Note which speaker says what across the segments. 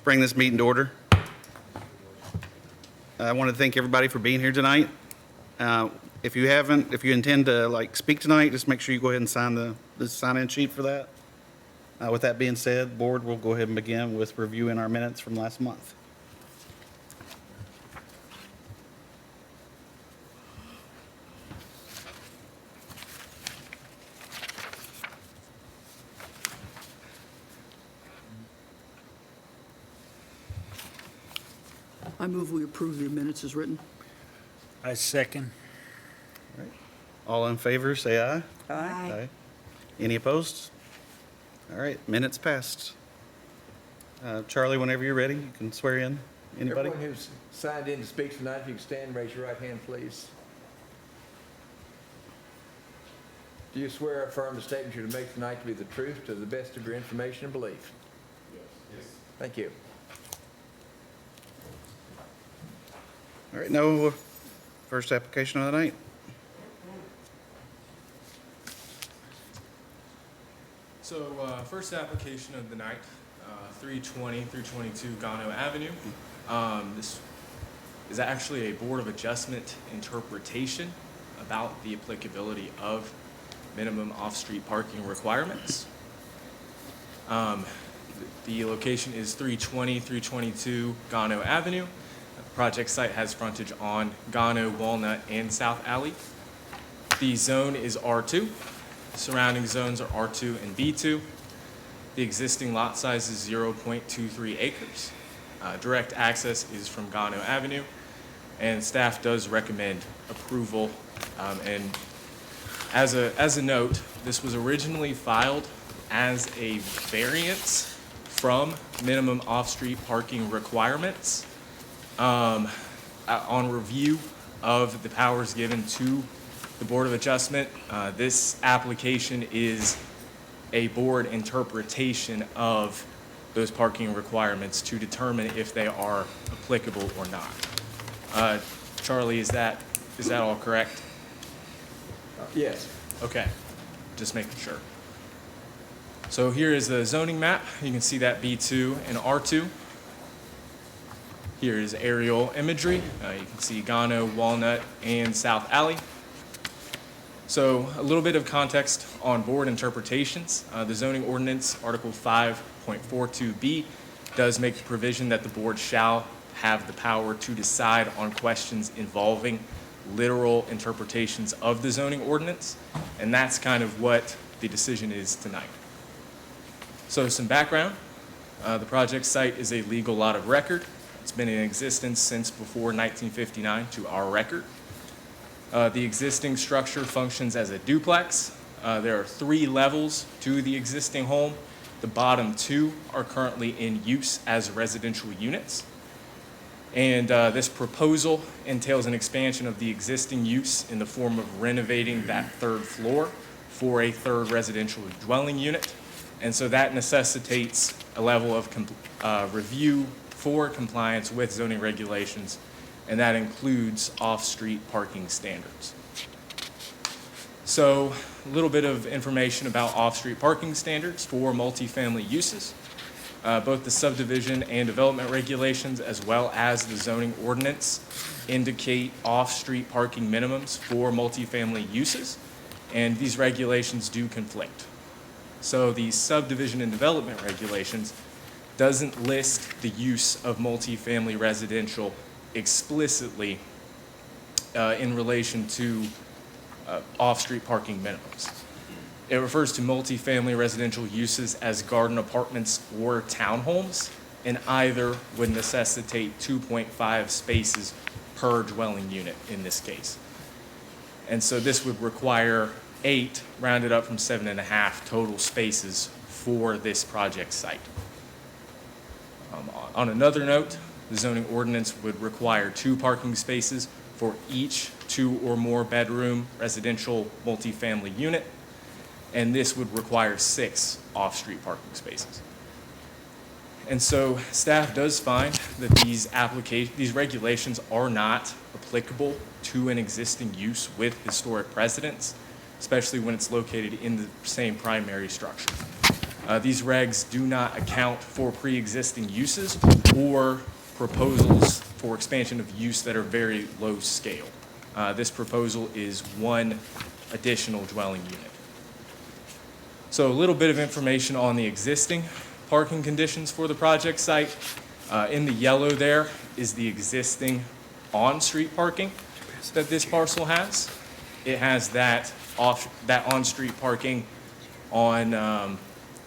Speaker 1: Bring this meeting to order. I want to thank everybody for being here tonight. If you intend to speak tonight, just make sure you go ahead and sign the sign-in sheet for that. With that being said, board, we'll go ahead and begin with reviewing our minutes from last month.
Speaker 2: I move we approve the minutes as written.
Speaker 3: I second.
Speaker 1: All right. All in favor, say aye.
Speaker 2: Aye.
Speaker 1: Any opposed? All right, minutes passed. Charlie, whenever you're ready, you can swear in anybody.
Speaker 4: Everyone who's signed in to speak tonight, if you can stand and raise your right hand, please. Do you swear or affirm the statement you're to make tonight to be the truth to the best of your information and belief? Yes. Thank you.
Speaker 1: All right, no first application of the night.
Speaker 5: So first application of the night, 320 through 22 Gano Avenue. This is actually a Board of Adjustment interpretation about the applicability of minimum off-street parking requirements. The location is 320 through 22 Gano Avenue. The project site has frontage on Gano, Walnut, and South Alley. The zone is R2. Surrounding zones are R2 and B2. The existing lot size is 0.23 acres. Direct access is from Gano Avenue, and staff does recommend approval. And as a note, this was originally filed as a variance from minimum off-street parking requirements. On review of the powers given to the Board of Adjustment, this application is a board interpretation of those parking requirements to determine if they are applicable or not. Charlie, is that all correct?
Speaker 4: Yes.
Speaker 5: Okay, just making sure. So here is the zoning map. You can see that B2 and R2. Here is aerial imagery. You can see Gano, Walnut, and South Alley. So a little bit of context on board interpretations. The zoning ordinance, Article 5.42b, does make the provision that the board shall have the power to decide on questions involving literal interpretations of the zoning ordinance, and that's kind of what the decision is tonight. So some background. The project site is a legal lot of record. It's been in existence since before 1959 to our record. The existing structure functions as a duplex. There are 3 levels to the existing home. The bottom 2 are currently in use as residential units. And this proposal entails an expansion of the existing use in the form of renovating that 3rd floor for a 3rd residential dwelling unit. And so that necessitates a level of review for compliance with zoning regulations, and that includes off-street parking standards. So a little bit of information about off-street parking standards for multifamily uses. Both the subdivision and development regulations as well as the zoning ordinance indicate off-street parking minimums for multifamily uses, and these regulations do conflict. So the subdivision and development regulations doesn't list the use of multifamily residential explicitly in relation to off-street parking minimums. It refers to multifamily residential uses as garden apartments or townhomes, and either would necessitate 2.5 spaces per dwelling unit in this case. And so this would require 8, rounded up from 7.5 total spaces for this project site. On another note, the zoning ordinance would require 2 parking spaces for each 2 or more bedroom residential multifamily unit, and this would require 6 off-street parking spaces. And so staff does find that these regulations are not applicable to an existing use with historic precedence, especially when it's located in the same primary structure. These regs do not account for pre-existing uses or proposals for expansion of use that are very low scale. This proposal is one additional dwelling unit. So a little bit of information on the existing parking conditions for the project site. In the yellow there is the existing on-street parking that this parcel has. It has that on-street parking on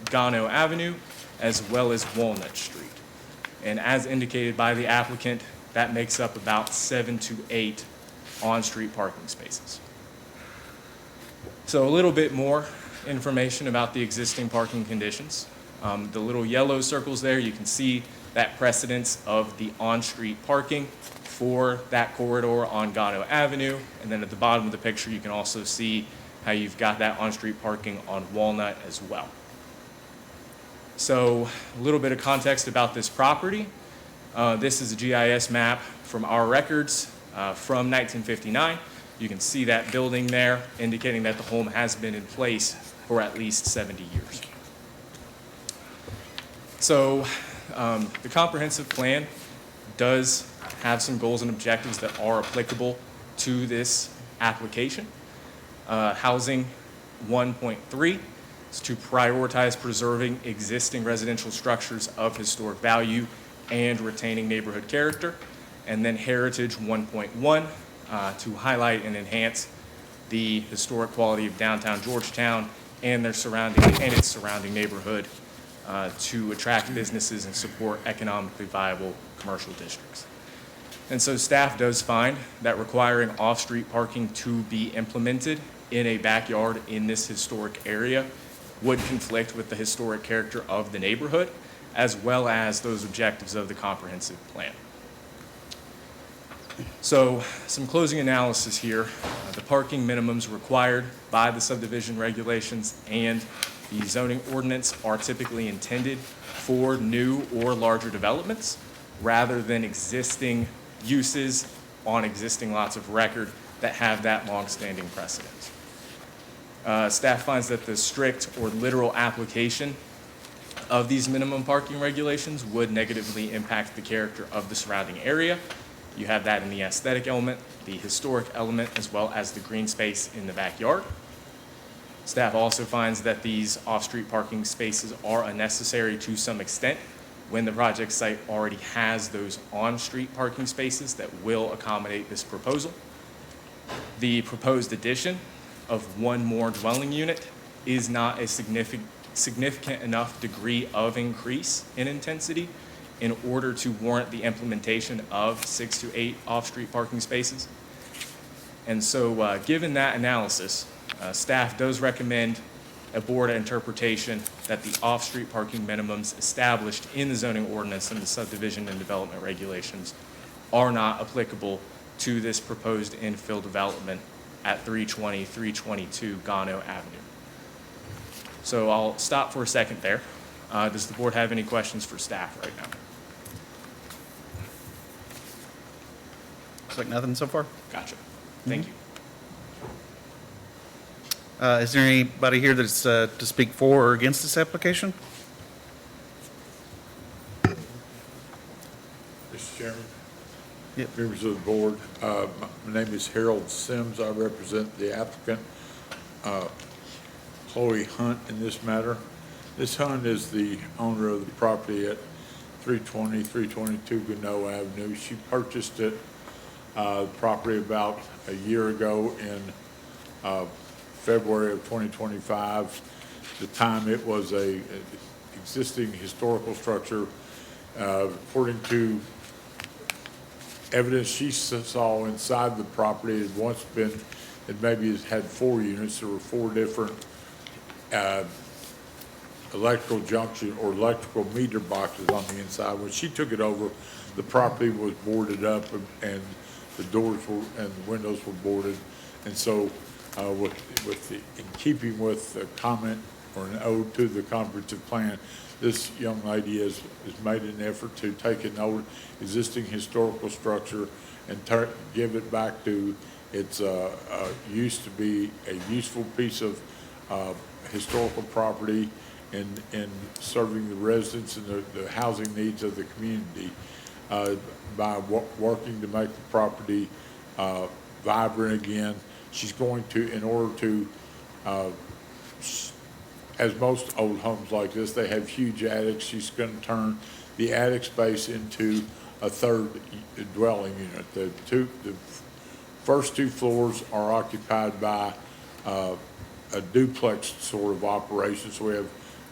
Speaker 5: Gano Avenue as well as Walnut Street. And as indicated by the applicant, that makes up about 7 to 8 on-street parking spaces. So a little bit more information about the existing parking conditions. The little yellow circles there, you can see that precedence of the on-street parking for that corridor on Gano Avenue. And then at the bottom of the picture, you can also see how you've got that on-street parking on Walnut as well. So a little bit of context about this property. This is a GIS map from our records from 1959. You can see that building there indicating that the home has been in place for at least 70 years. So the comprehensive plan does have some goals and objectives that are applicable to this application. Housing 1.3 is to prioritize preserving existing residential structures of historic value and retaining neighborhood character. And then Heritage 1.1 to highlight and enhance the historic quality of downtown Georgetown and its surrounding neighborhood to attract businesses and support economically viable commercial districts. And so staff does find that requiring off-street parking to be implemented in a backyard in this historic area would conflict with the historic character of the neighborhood, as well as those objectives of the comprehensive plan. So some closing analysis here. The parking minimums required by the subdivision regulations and the zoning ordinance are typically intended for new or larger developments rather than existing uses on existing lots of record that have that long-standing precedence. Staff finds that the strict or literal application of these minimum parking regulations would negatively impact the character of the surrounding area. You have that in the aesthetic element, the historic element, as well as the green space in the backyard. Staff also finds that these off-street parking spaces are unnecessary to some extent when the project site already has those on-street parking spaces that will accommodate this proposal. The proposed addition of one more dwelling unit is not a significant enough degree of increase in intensity in order to warrant the implementation of 6 to 8 off-street parking spaces. And so given that analysis, staff does recommend a board interpretation that the off-street parking minimums established in the zoning ordinance and the subdivision and development regulations are not applicable to this proposed infill development at 320, 322 Gano Avenue. So I'll stop for a second there. Does the board have any questions for staff right now?
Speaker 1: Looks like nothing so far.
Speaker 5: Gotcha. Thank you.
Speaker 1: Is there anybody here that's to speak for or against this application?
Speaker 6: Mr. Chairman,
Speaker 1: Yep.
Speaker 6: members of the board, my name is Harold Sims. I represent the applicant, Chloe Hunt, in this matter. Ms. Hunt is the owner of the property at 320, 322 Gano Avenue. She purchased it, property about a year ago in February of 2025. At the time, it was a existing historical structure. According to evidence she saw inside the property, it had once been, it maybe had 4 units. There were 4 different electrical junction or electrical meter boxes on the inside. When she took it over, the property was boarded up and the doors were and the windows were boarded. And so in keeping with a comment or an ode to the comprehensive plan, this young lady has made an effort to take an old existing historical structure and give it back to its used to be a useful piece of historical property in serving the residents and the housing needs of the community by working to make the property vibrant again. She's going to, in order to, as most old homes like this, they have huge attics. She's going to turn the attic space into a third dwelling unit. The first 2 floors are occupied by a duplex sort of operation. So we have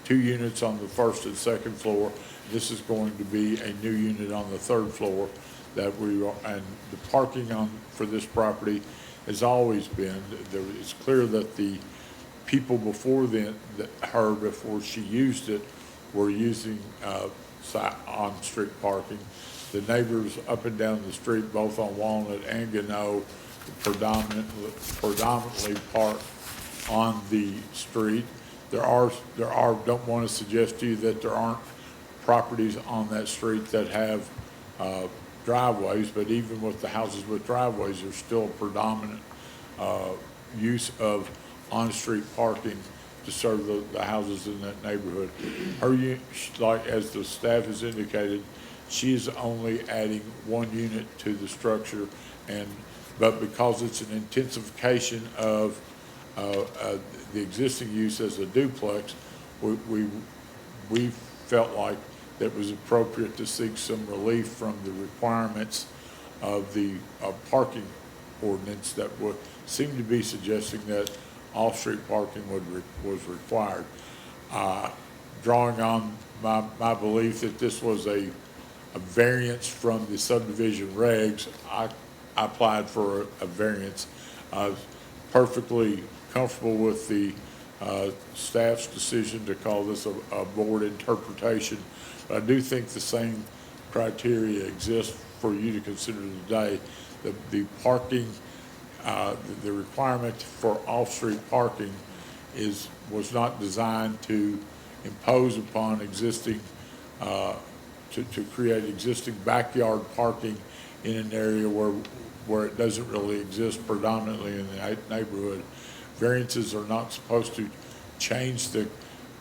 Speaker 6: 2 units on the first and second floor. This is going to be a new unit on the 3rd floor that and the parking for this property has always been, it's clear that the people before before she used it, were using on-street parking. The neighbors up and down the street, both on Walnut and Gano, predominantly park on the street. Don't want to suggest to you that there aren't properties on that street that have driveways, but even with the houses with driveways, there's still a predominant use of on-street parking to serve the houses in that neighborhood. Like as the staff has indicated, she is only adding 1 unit to the structure, but because it's an intensification of the existing use as a duplex, we felt like that it was appropriate to seek some relief from the requirements of the parking ordinance that would seem to be suggesting that off-street parking was required. Drawing on my belief that this was a variance from the subdivision regs, I applied for a variance. I was perfectly comfortable with the staff's decision to call this a board interpretation. But I do think the same criteria exists for you to consider today. The parking, the requirement for off-street parking was not designed to impose upon existing, to create existing backyard parking in an area where it doesn't really exist predominantly in the neighborhood. Variances are not supposed to change the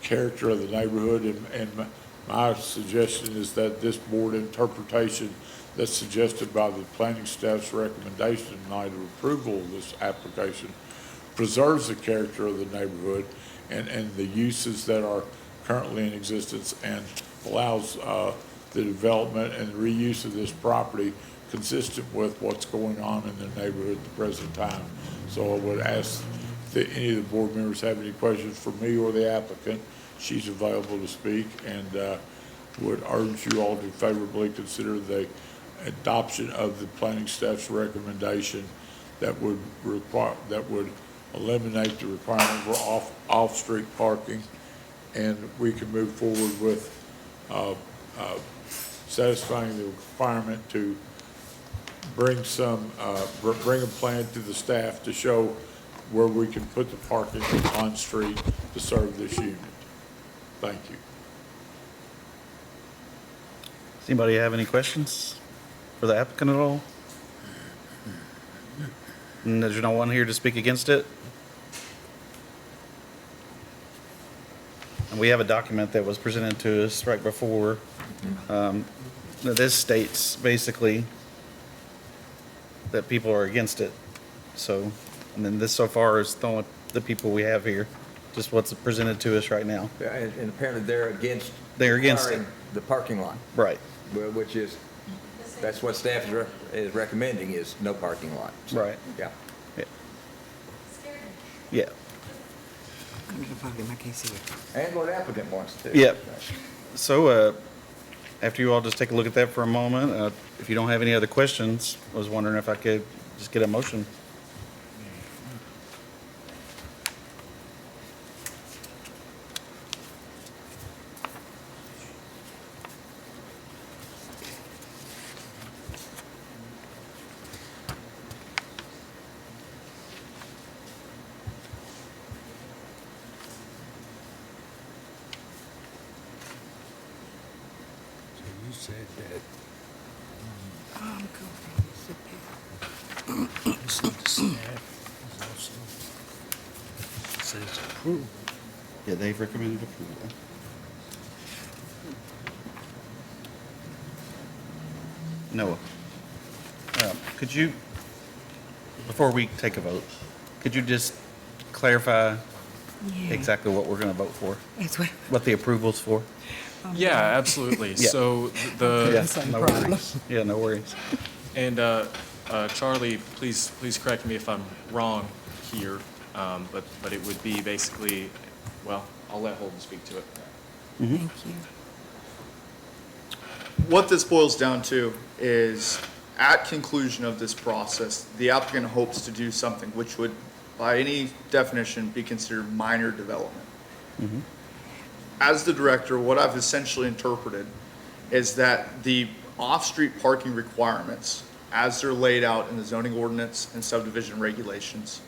Speaker 6: character of the neighborhood, and my suggestion is that this board interpretation that's suggested by the planning staff's recommendation tonight of approval of this application preserves the character of the neighborhood and the uses that are currently in existence, and allows the development and reuse of this property consistent with what's going on in the neighborhood at the present time. So I would ask that any of the board members have any questions for me or the applicant. She's available to speak, and would urge you all to favorably consider the adoption of the planning staff's recommendation that would eliminate the requirement for off-street parking, and we can move forward with satisfying the requirement to bring a plan to the staff to show where we can put the parking on street to serve this unit. Thank you.
Speaker 1: Does anybody have any questions for the applicant at all? And there's no one here to speak against it? And we have a document that was presented to us right before. This states basically that people are against it. So, and then this so far is the people we have here, just what's presented to us right now.
Speaker 4: Yeah, and apparently they're against.
Speaker 1: They're against it.
Speaker 4: requiring the parking lot,
Speaker 1: Right.
Speaker 4: which is, that's what staff is recommending, is no parking lot. So,
Speaker 1: Right.
Speaker 4: Yeah.
Speaker 1: Yeah. Yeah.
Speaker 7: I'm in the pocket, I can't see it.
Speaker 4: And what applicant wants to.
Speaker 1: Yep. So, after you all just take a look at that for a moment, if you don't have any other questions, I was wondering if I could just get a motion.
Speaker 3: So you said that
Speaker 7: I'm confused.
Speaker 3: you said the staff is also says approve.
Speaker 1: Yeah, they've recommended approval. Noah, could you, before we take a vote, could you just clarify
Speaker 7: Yeah.
Speaker 1: exactly what we're going to vote for?
Speaker 7: That's what.
Speaker 1: What the approval's for?
Speaker 5: Yeah, absolutely.
Speaker 1: Yeah.
Speaker 5: So the,
Speaker 7: Same
Speaker 1: no
Speaker 7: problem.
Speaker 1: worries. Yeah, no worries.
Speaker 5: and Charlie, please correct me if I'm wrong here, but it would be basically, well, I'll let Holden speak to it.
Speaker 7: Thank you.
Speaker 8: What this boils down to is, at conclusion of this process, the applicant hopes to do something which would, by any definition, be considered minor development. As the director, what I've essentially interpreted is that the off-street parking requirements, as they're laid out in the zoning ordinance and subdivision regulations,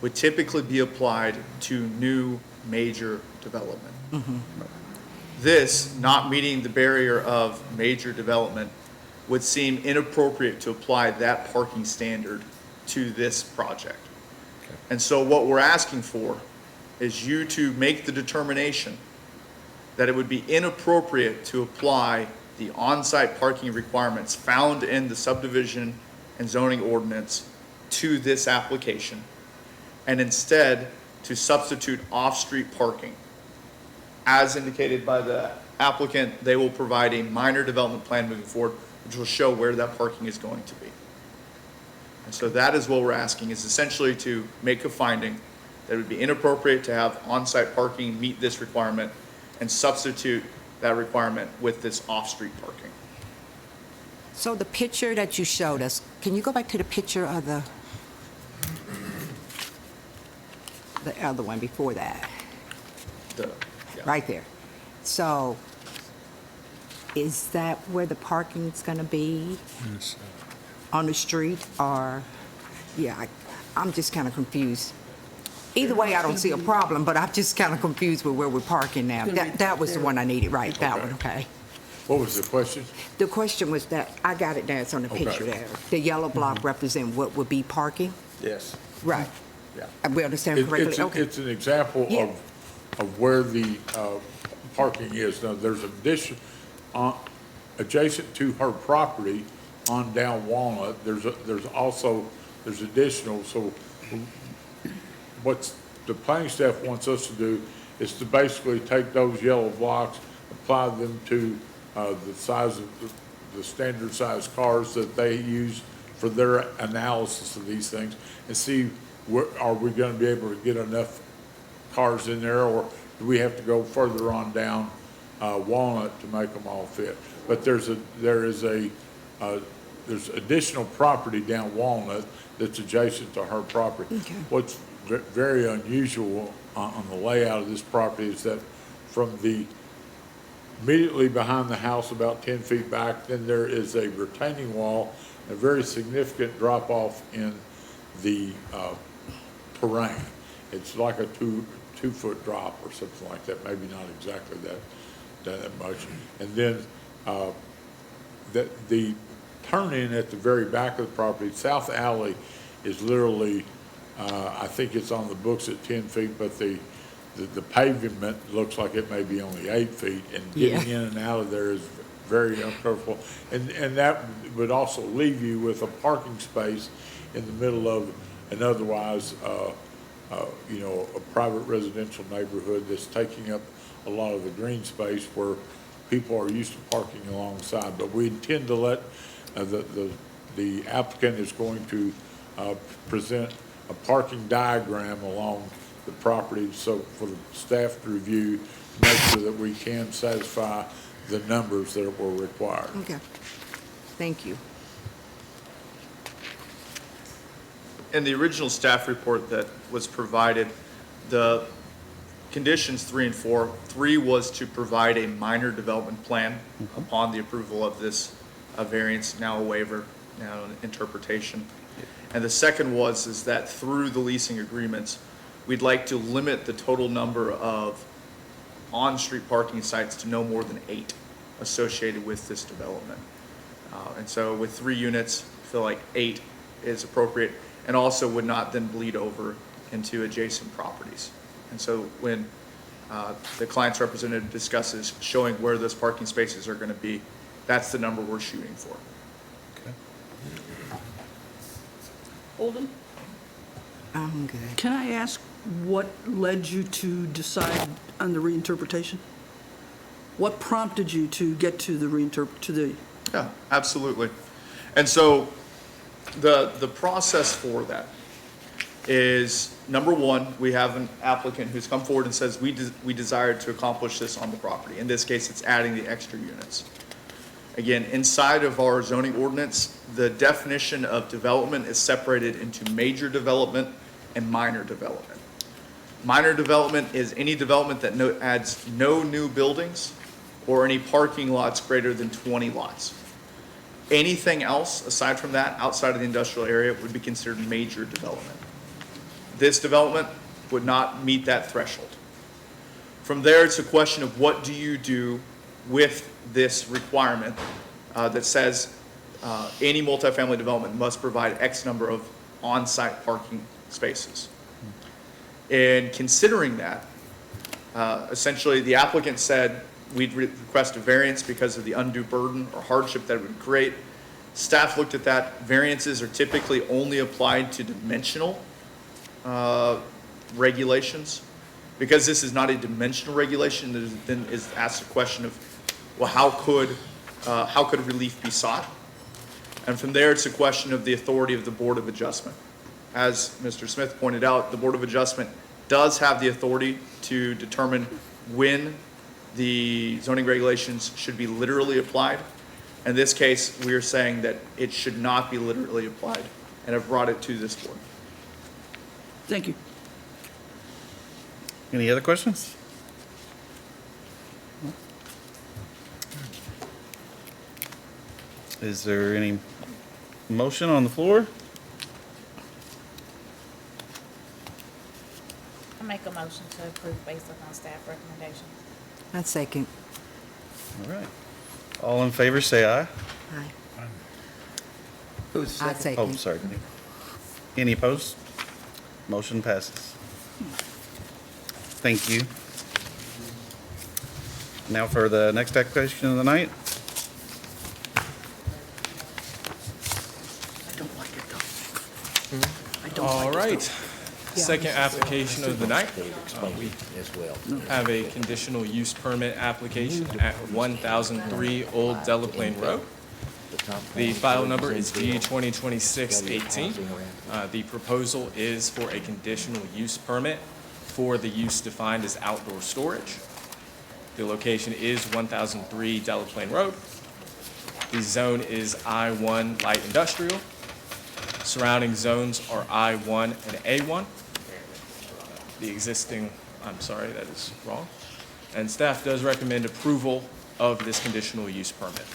Speaker 8: would typically be applied to new major development. This, not meeting the barrier of major development, would seem inappropriate to apply that parking standard to this project. And so what we're asking for is you to make the determination that it would be inappropriate to apply the on-site parking requirements found in the subdivision and zoning ordinance to this application, and instead to substitute off-street parking. As indicated by the applicant, they will provide a minor development plan moving forward, which will show where that parking is going to be. And so that is what we're asking, is essentially to make a finding that it would be inappropriate to have on-site parking meet this requirement and substitute that requirement with this off-street parking.
Speaker 7: So the picture that you showed us, can you go back to the picture of the other one before that?
Speaker 8: Yeah.
Speaker 7: Right there. So is that where the parking's gonna be? On the street, or, yeah, I'm just kind of confused. Either way, I don't see a problem, but I'm just kind of confused with where we're parking now. That was the one I needed, right, that one, okay.
Speaker 6: What was the question?
Speaker 7: The question was that, I got it down, it's on the
Speaker 6: Okay.
Speaker 7: picture there. The yellow block represent what would be parking?
Speaker 8: Yes.
Speaker 7: Right.
Speaker 8: Yeah.
Speaker 7: We understand
Speaker 6: It's
Speaker 7: correctly? Okay.
Speaker 6: it's an example
Speaker 7: Yeah.
Speaker 6: of where the parking is. Now, there's addition, adjacent to her property on down Walnut, there's additional, so what the planning staff wants us to do is to basically take those yellow blocks, apply them to the size of the standard size cars that they use for their analysis of these things, and see are we gonna be able to get enough cars in there, or do we have to go further on down Walnut to make them all fit? But there's additional property down Walnut that's adjacent to her property.
Speaker 7: Okay.
Speaker 6: What's very unusual on the layout of this property is that from the immediately behind the house, about 10 feet back, then there is a retaining wall, a very significant drop-off in the terrain. It's like a two-foot drop or something like that, maybe not exactly that much. And then the turn-in at the very back of the property, South Alley, is literally, I think it's on the books at 10 feet, but the pavement looks like it may be only 8 feet, and getting in and out of there is very uncomfortable. And that would also leave you with a parking space in the middle of an otherwise, a private residential neighborhood that's taking up a lot of the green space where people are used to parking alongside. But we intend to let, the applicant is going to present a parking diagram along the property, so for the staff to review, to make sure that we can satisfy the numbers that were required.
Speaker 7: Okay. Thank you.
Speaker 8: In the original staff report that was provided, the conditions 3 and 4, 3 was to provide a minor development plan upon the approval of this variance, now a waiver, now an interpretation. And the second is that through the leasing agreements, we'd like to limit the total number of on-street parking sites to no more than 8 associated with this development. And so with 3 units, I feel like 8 is appropriate, and also would not then bleed over into adjacent properties. And so when the client's representative discusses showing where those parking spaces are going to be, that's the number we're shooting for.
Speaker 2: Holden,
Speaker 7: I'm good.
Speaker 2: can I ask what led you to decide on the reinterpretation? What prompted you to get to the
Speaker 8: Yeah, absolutely. And so the process for that is, number one, we have an applicant who's come forward and says, we desire to accomplish this on the property. In this case, it's adding the extra units. Again, inside of our zoning ordinance, the definition of development is separated into major development and minor development. Minor development is any development that adds no new buildings or any parking lots greater than 20 lots. Anything else aside from that, outside of the industrial area, would be considered major development. This development would not meet that threshold. From there, it's a question of what do you do with this requirement that says any multifamily development must provide X number of on-site parking spaces. In considering that, essentially the applicant said we'd request a variance because of the undue burden or hardship that it would create. Staff looked at that. Variances are typically only applied to dimensional regulations. Because this is not a dimensional regulation, then is asked a question of, well, how could relief be sought? And from there, it's a question of the authority of the Board of Adjustment. As Mr. Smith pointed out, the Board of Adjustment does have the authority to determine when the zoning regulations should be literally applied. In this case, we are saying that it should not be literally applied, and have brought it to this board.
Speaker 2: Thank you.
Speaker 1: Any other questions? Is there any motion on the floor?
Speaker 9: I make a motion to approve based upon staff recommendations.
Speaker 7: I second.
Speaker 1: All right. All in favor, say aye.
Speaker 7: Aye.
Speaker 4: Who's
Speaker 7: I
Speaker 4: second?
Speaker 1: Oh,
Speaker 7: second.
Speaker 1: sorry. Any opposed? Motion passes. Thank you. Now for the next application of the night.
Speaker 2: I don't like it though. I don't like
Speaker 5: All
Speaker 2: it,
Speaker 5: right. Second application of the night. We
Speaker 3: As well.
Speaker 5: have a conditional use permit application at 1003 Old Delaplane Road. The file number is G 2026-18. The proposal is for a conditional use permit for the use defined as outdoor storage. The location is 1003 Delaplane Road. The zone is I-1 light industrial. Surrounding zones are I-1 and A-1. The existing, I'm sorry, that is wrong. And staff does recommend approval of this conditional use permit.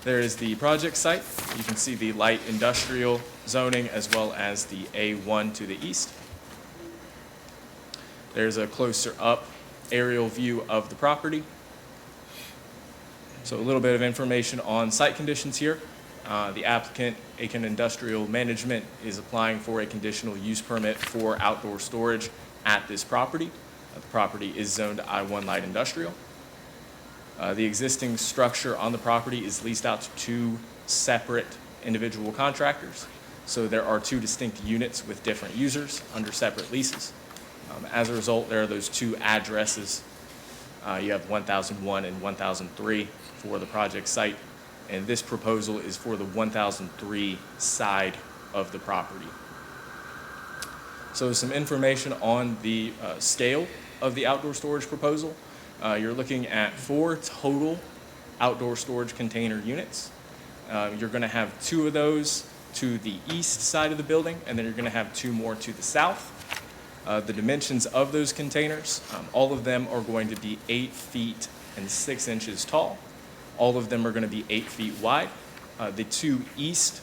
Speaker 5: There is the project site. You can see the light industrial zoning as well as the A1 to the east. There's a closer up aerial view of the property. So a little bit of information on site conditions here. The applicant, Aiken Industrial Management, is applying for a conditional use permit for outdoor storage at this property. The property is zoned I-1 light industrial. The existing structure on the property is leased out to two separate individual contractors. So there are two distinct units with different users under separate leases. As a result, there are those two addresses. You have 1001 and 1003 for the project site, and this proposal is for the 1003 side of the property. So some information on the scale of the outdoor storage proposal. You're looking at 4 total outdoor storage container units. You're going to have 2 of those to the east side of the building, and then you're going to have 2 more to the south. The dimensions of those containers, all of them are going to be 8 feet and 6 inches tall. All of them are going to be 8 feet wide. The 2 east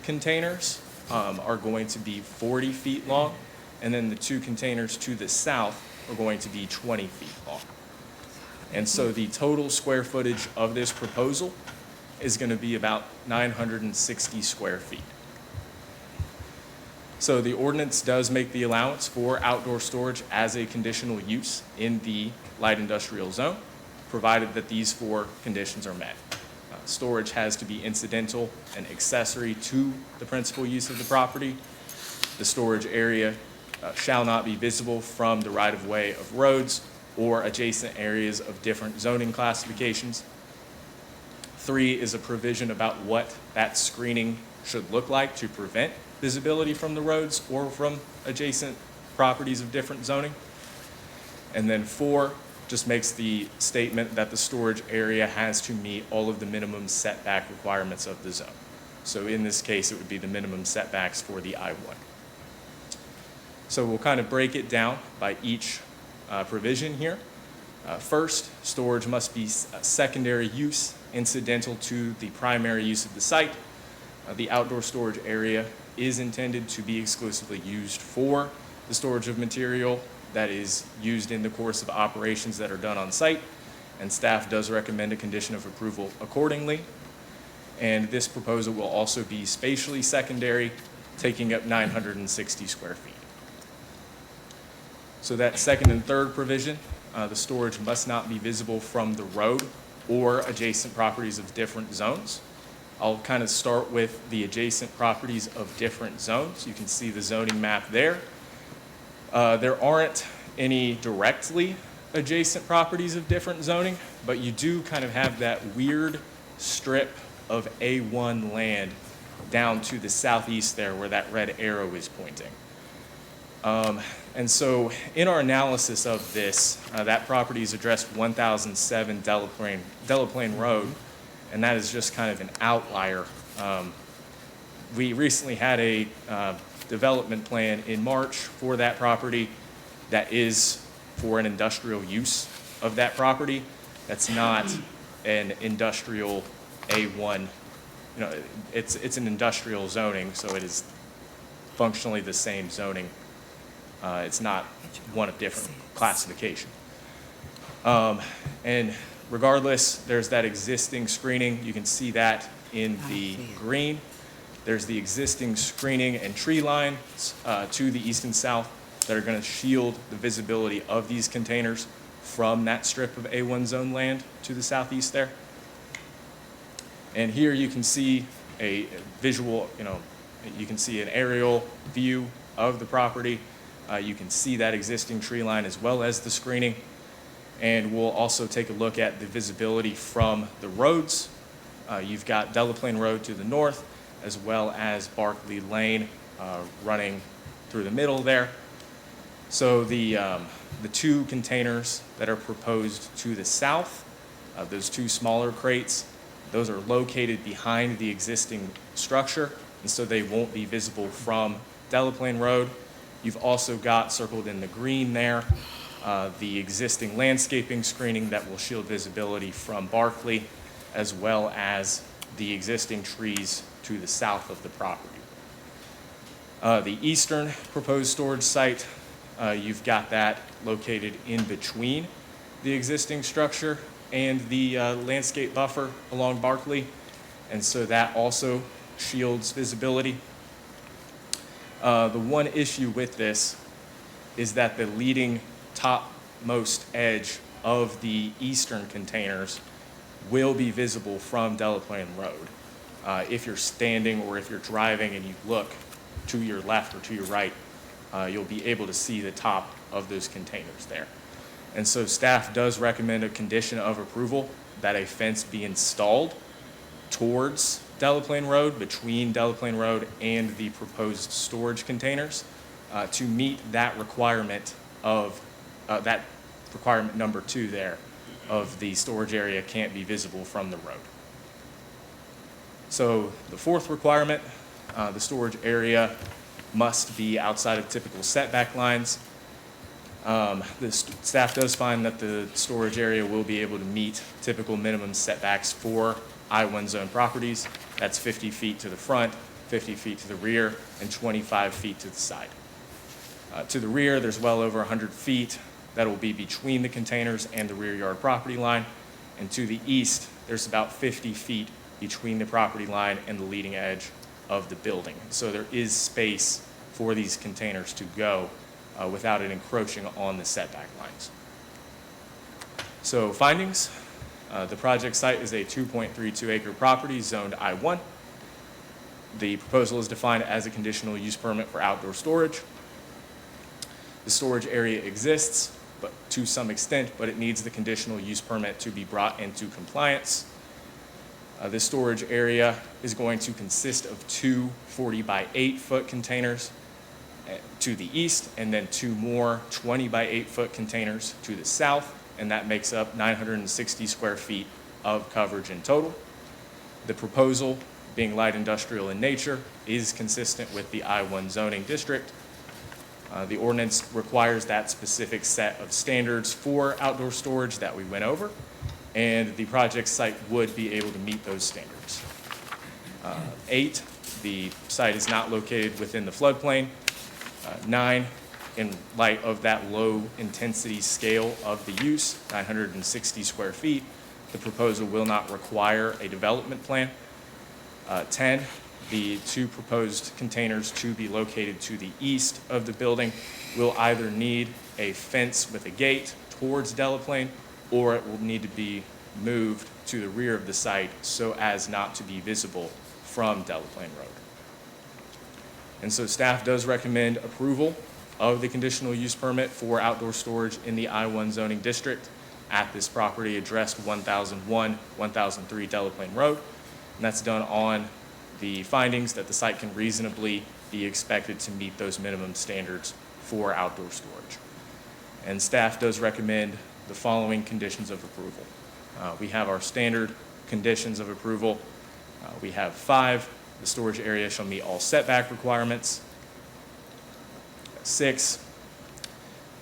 Speaker 5: containers are going to be 40 feet long, and then the 2 containers to the south are going to be 20 feet long. And so the total square footage of this proposal is going to be about 960 square feet. So the ordinance does make the allowance for outdoor storage as a conditional use in the light industrial zone, provided that these 4 conditions are met. storage has to be incidental and accessory to the principal use of the property. The storage area shall not be visible from the right-of-way of roads or adjacent areas of different zoning classifications. 3 is a provision about what that screening should look like to prevent visibility from the roads or from adjacent properties of different zoning. And then 4 just makes the statement that the storage area has to meet all of the minimum setback requirements of the zone. So in this case, it would be the minimum setbacks for the I-1. So we'll kind of break it down by each provision here. First, storage must be secondary use incidental to the primary use of the site. The outdoor storage area is intended to be exclusively used for the storage of material that is used in the course of operations that are done on site, and staff does recommend a condition of approval accordingly. And this proposal will also be spatially secondary, taking up 960 square feet. So that second and third provision, the storage must not be visible from the road or adjacent properties of different zones. I'll kind of start with the adjacent properties of different zones. You can see the zoning map there. There aren't any directly adjacent properties of different zoning, but you do kind of have that weird strip of A1 land down to the southeast there where that red arrow is pointing. And so in our analysis of this, that property is addressed 1007 Delaplane Road, and that is just kind of an outlier. We recently had a development plan in March for that property that is for an industrial use of that property. That's not an industrial A1, it's an industrial zoning, so it is functionally the same zoning. It's not one of different classification. And regardless, there's that existing screening. You can see that in the green. There's the existing screening and tree lines to the east and south that are going to shield the visibility of these containers from that strip of A1 zone land to the southeast there. And here you can see a visual, you can see an aerial view of the property. You can see that existing tree line as well as the screening. And we'll also take a look at the visibility from the roads. You've got Delaplane Road to the north, as well as Barkley Lane running through the middle there. So the two containers that are proposed to the south, those two smaller crates, those are located behind the existing structure, and so they won't be visible from Delaplane Road. You've also got circled in the green there the existing landscaping screening that will shield visibility from Barkley, as well as the existing trees to the south of the property. The eastern proposed storage site, you've got that located in between the existing structure and the landscape buffer along Barkley, and so that also shields visibility. The one issue with this is that the leading topmost edge of the eastern containers will be visible from Delaplane Road. If you're standing or if you're driving and you look to your left or to your right, you'll be able to see the top of those containers there. And so staff does recommend a condition of approval that a fence be installed towards Delaplane Road, between Delaplane Road and the proposed storage containers, to meet that requirement of, that requirement number 2 there, of the storage area can't be visible from the road. So the fourth requirement, the storage area must be outside of typical setback lines. The staff does find that the storage area will be able to meet typical minimum setbacks for I-1 zone properties. That's 50 feet to the front, 50 feet to the rear, and 25 feet to the side. To the rear, there's well over 100 feet that will be between the containers and the rear yard property line. And to the east, there's about 50 feet between the property line and the leading edge of the building. So there is space for these containers to go without it encroaching on the setback lines. So findings, The project site is a 2.32 acre property zoned I-1. The proposal is defined as a conditional use permit for outdoor storage. The storage area exists, but to some extent, but it needs the conditional use permit to be brought into compliance. This storage area is going to consist of two 40 by 8 foot containers to the east, and then two more 20 by 8 foot containers to the south, and that makes up 960 square feet of coverage in total. The proposal, being light industrial in nature, is consistent with the I-1 zoning district. The ordinance requires that specific set of standards for outdoor storage that we went over, and the project site would be able to meet those standards. 8, the site is not located within the floodplain. 9, in light of that low intensity scale of the use, 960 square feet, the proposal will not require a development plan. 10, the two proposed containers to be located to the east of the building will either need a fence with a gate towards Delaplane, or it will need to be moved to the rear of the site so as not to be visible from Delaplane Road. And so staff does recommend approval of the conditional use permit for outdoor storage in the I-1 zoning district at this property addressed 1001, 1003 Delaplane Road. And that's done on the findings that the site can reasonably be expected to meet those minimum standards for outdoor storage. And staff does recommend the following conditions of approval. We have our standard conditions of approval. We have 5, the storage area shall meet all setback requirements. 6,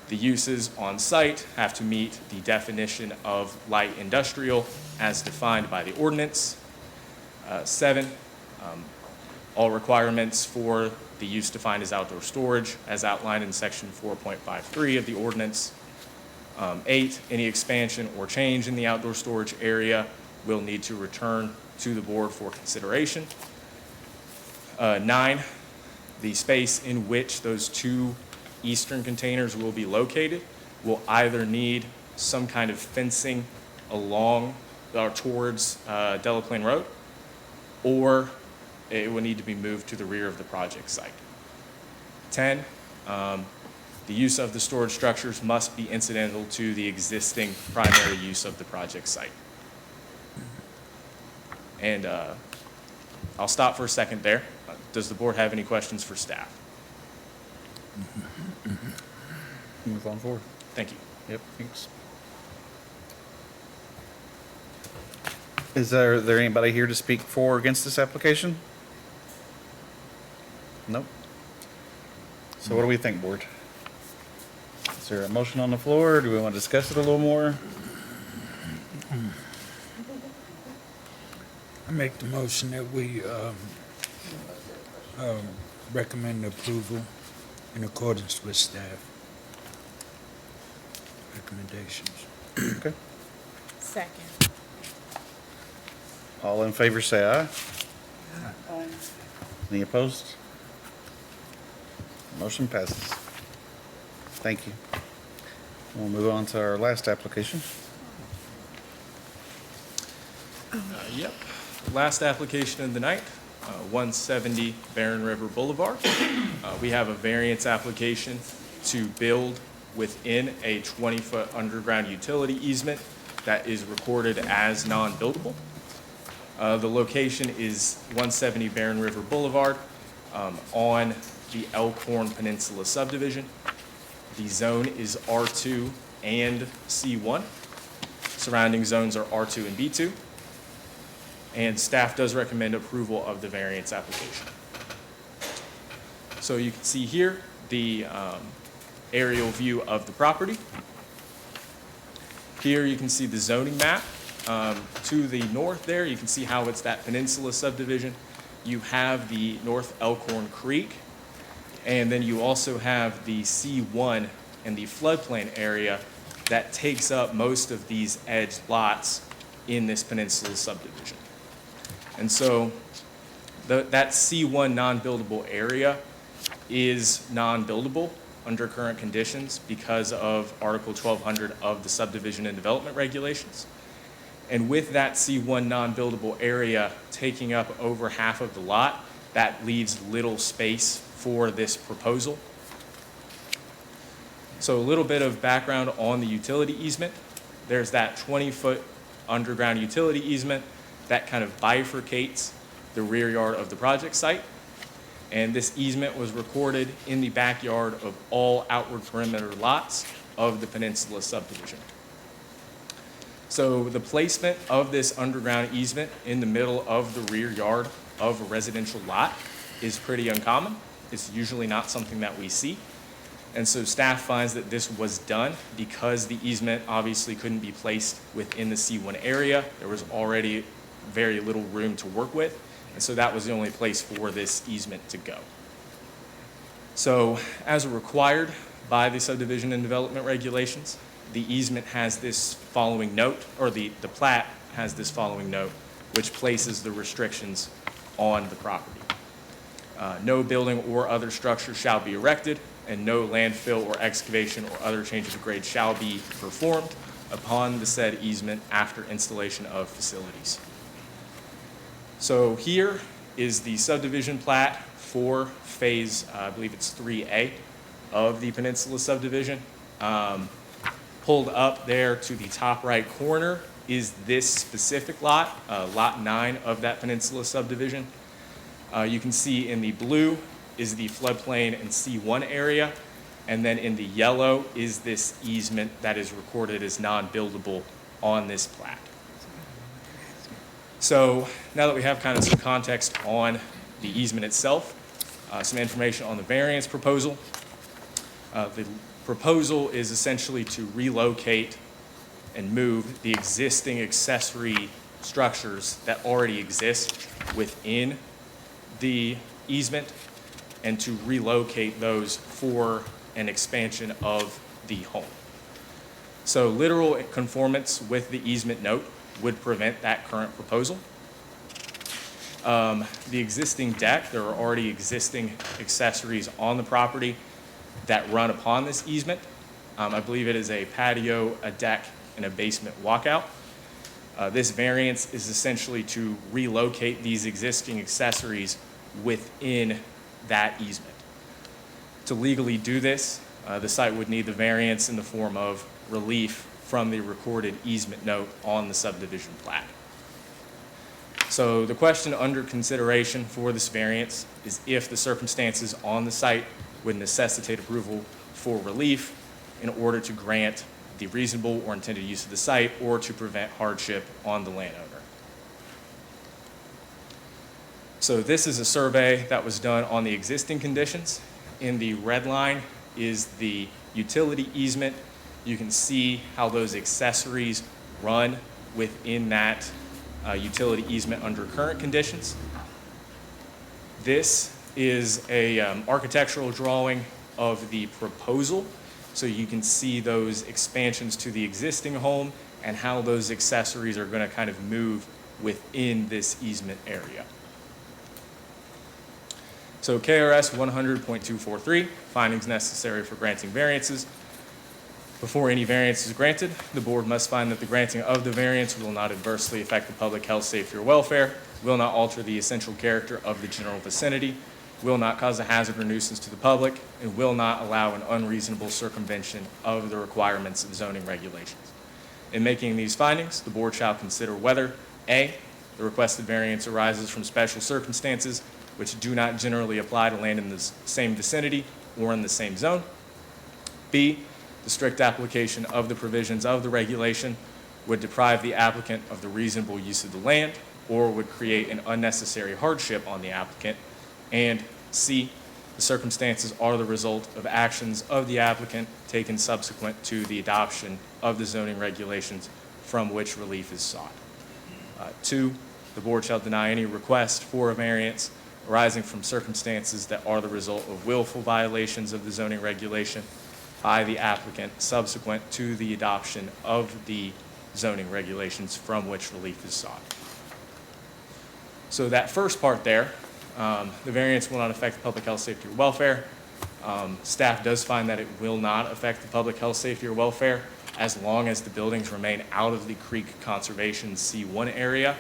Speaker 5: the uses on site have to meet the definition of light industrial as defined by the ordinance. 7, all requirements for the use defined as outdoor storage as outlined in section 4.53 of the ordinance. 8, any expansion or change in the outdoor storage area will need to return to the board for consideration. 9, the space in which those two eastern containers will be located will either need some kind of fencing along or towards Delaplane Road, or it will need to be moved to the rear of the project site. 10, the use of the storage structures must be incidental to the existing primary use of the project site. And I'll stop for a second there. Does the board have any questions for staff?
Speaker 1: Move on forward.
Speaker 5: Thank you.
Speaker 1: Yep, thanks. Is there anybody here to speak for or against this application? Nope. So what do we think, board? Is there a motion on the floor? Do we want to discuss it a little more?
Speaker 3: I make the motion that we recommend approval in accordance with staff recommendations.
Speaker 1: Okay.
Speaker 9: Second.
Speaker 1: All in favor, say aye. Any opposed? Motion passes. Thank you. We'll move on to our last application.
Speaker 5: Yep. Last application of the night, 170 Barren River Boulevard. We have a variance application to build within a 20-foot underground utility easement that is recorded as non-buildable. The location is 170 Barren River Boulevard on the Elkhorn Peninsula subdivision. The zone is R2 and C1. Surrounding zones are R2 and B2. And staff does recommend approval of the variance application. So you can see here the aerial view of the property. Here you can see the zoning map. To the north there, you can see how it's that peninsula subdivision. You have the North Elkhorn Creek, and then you also have the C1 and the floodplain area that takes up most of these edge lots in this peninsula subdivision. And so that C1 non-buildable area is non-buildable under current conditions because of Article 1200 of the subdivision and development regulations. And with that C1 non-buildable area taking up over half of the lot, that leaves little space for this proposal. So a little bit of background on the utility easement. There's that 20-foot underground utility easement that kind of bifurcates the rear yard of the project site. And this easement was recorded in the backyard of all outward perimeter lots of the Peninsula subdivision. So the placement of this underground easement in the middle of the rear yard of a residential lot is pretty uncommon. It's usually not something that we see. And so staff finds that this was done because the easement obviously couldn't be placed within the C1 area. There was already very little room to work with. And so that was the only place for this easement to go. So as required by the subdivision and development regulations, the easement has this following note, or the plat has this following note, which places the restrictions on the property. No building or other structure shall be erected, and no landfill or excavation or other change of grade shall be performed upon the said easement after installation of facilities. So here is the subdivision plat for phase, I believe it's 3A of the Peninsula subdivision. Pulled up there to the top right corner is this specific lot, lot 9 of that Peninsula subdivision. You can see in the blue is the floodplain and C1 area, and then in the yellow is this easement that is recorded as non-buildable on this plat. So now that we have kind of some context on the easement itself, some information on the variance proposal. The proposal is essentially to relocate and move the existing accessory structures that already exist within the easement and to relocate those for an expansion of the home. So literal conformance with the easement note would prevent that current proposal. The existing deck, there are already existing accessories on the property that run upon this easement. I believe it is a patio, a deck, and a basement walkout. This variance is essentially to relocate these existing accessories within that easement. To legally do this, the site would need the variance in the form of relief from the recorded easement note on the subdivision plat. So the question under consideration for this variance is if the circumstances on the site would necessitate approval for relief in order to grant the reasonable or intended use of the site or to prevent hardship on the landowner. So this is a survey that was done on the existing conditions. In the red line is the utility easement. You can see how those accessories run within that utility easement under current conditions. This is a architectural drawing of the proposal. So you can see those expansions to the existing home and how those accessories are going to kind of move within this easement area. So KRS 100.243, findings necessary for granting variances. Before any variance is granted, the board must find that the granting of the variance will not adversely affect the public health, safety, or welfare, will not alter the essential character of the general vicinity, will not cause a hazard or nuisance to the public, and will not allow an unreasonable circumvention of the requirements of zoning regulations. In making these findings, the board shall consider whether A, the requested variance arises from special circumstances which do not generally apply to land in the same vicinity or in the same zone. B, the strict application of the provisions of the regulation would deprive the applicant of the reasonable use of the land or would create an unnecessary hardship on the applicant. And C, the circumstances are the result of actions of the applicant taken subsequent to the adoption of the zoning regulations from which relief is sought. 2, the board shall deny any request for a variance arising from circumstances that are the result of willful violations of the zoning regulation by the applicant subsequent to the adoption of the zoning regulations from which relief is sought. So that first part there, the variance will not affect the public health, safety, or welfare. Staff does find that it will not affect the public health, safety, or welfare. as long as the buildings remain out of the Creek Conservation C1 area,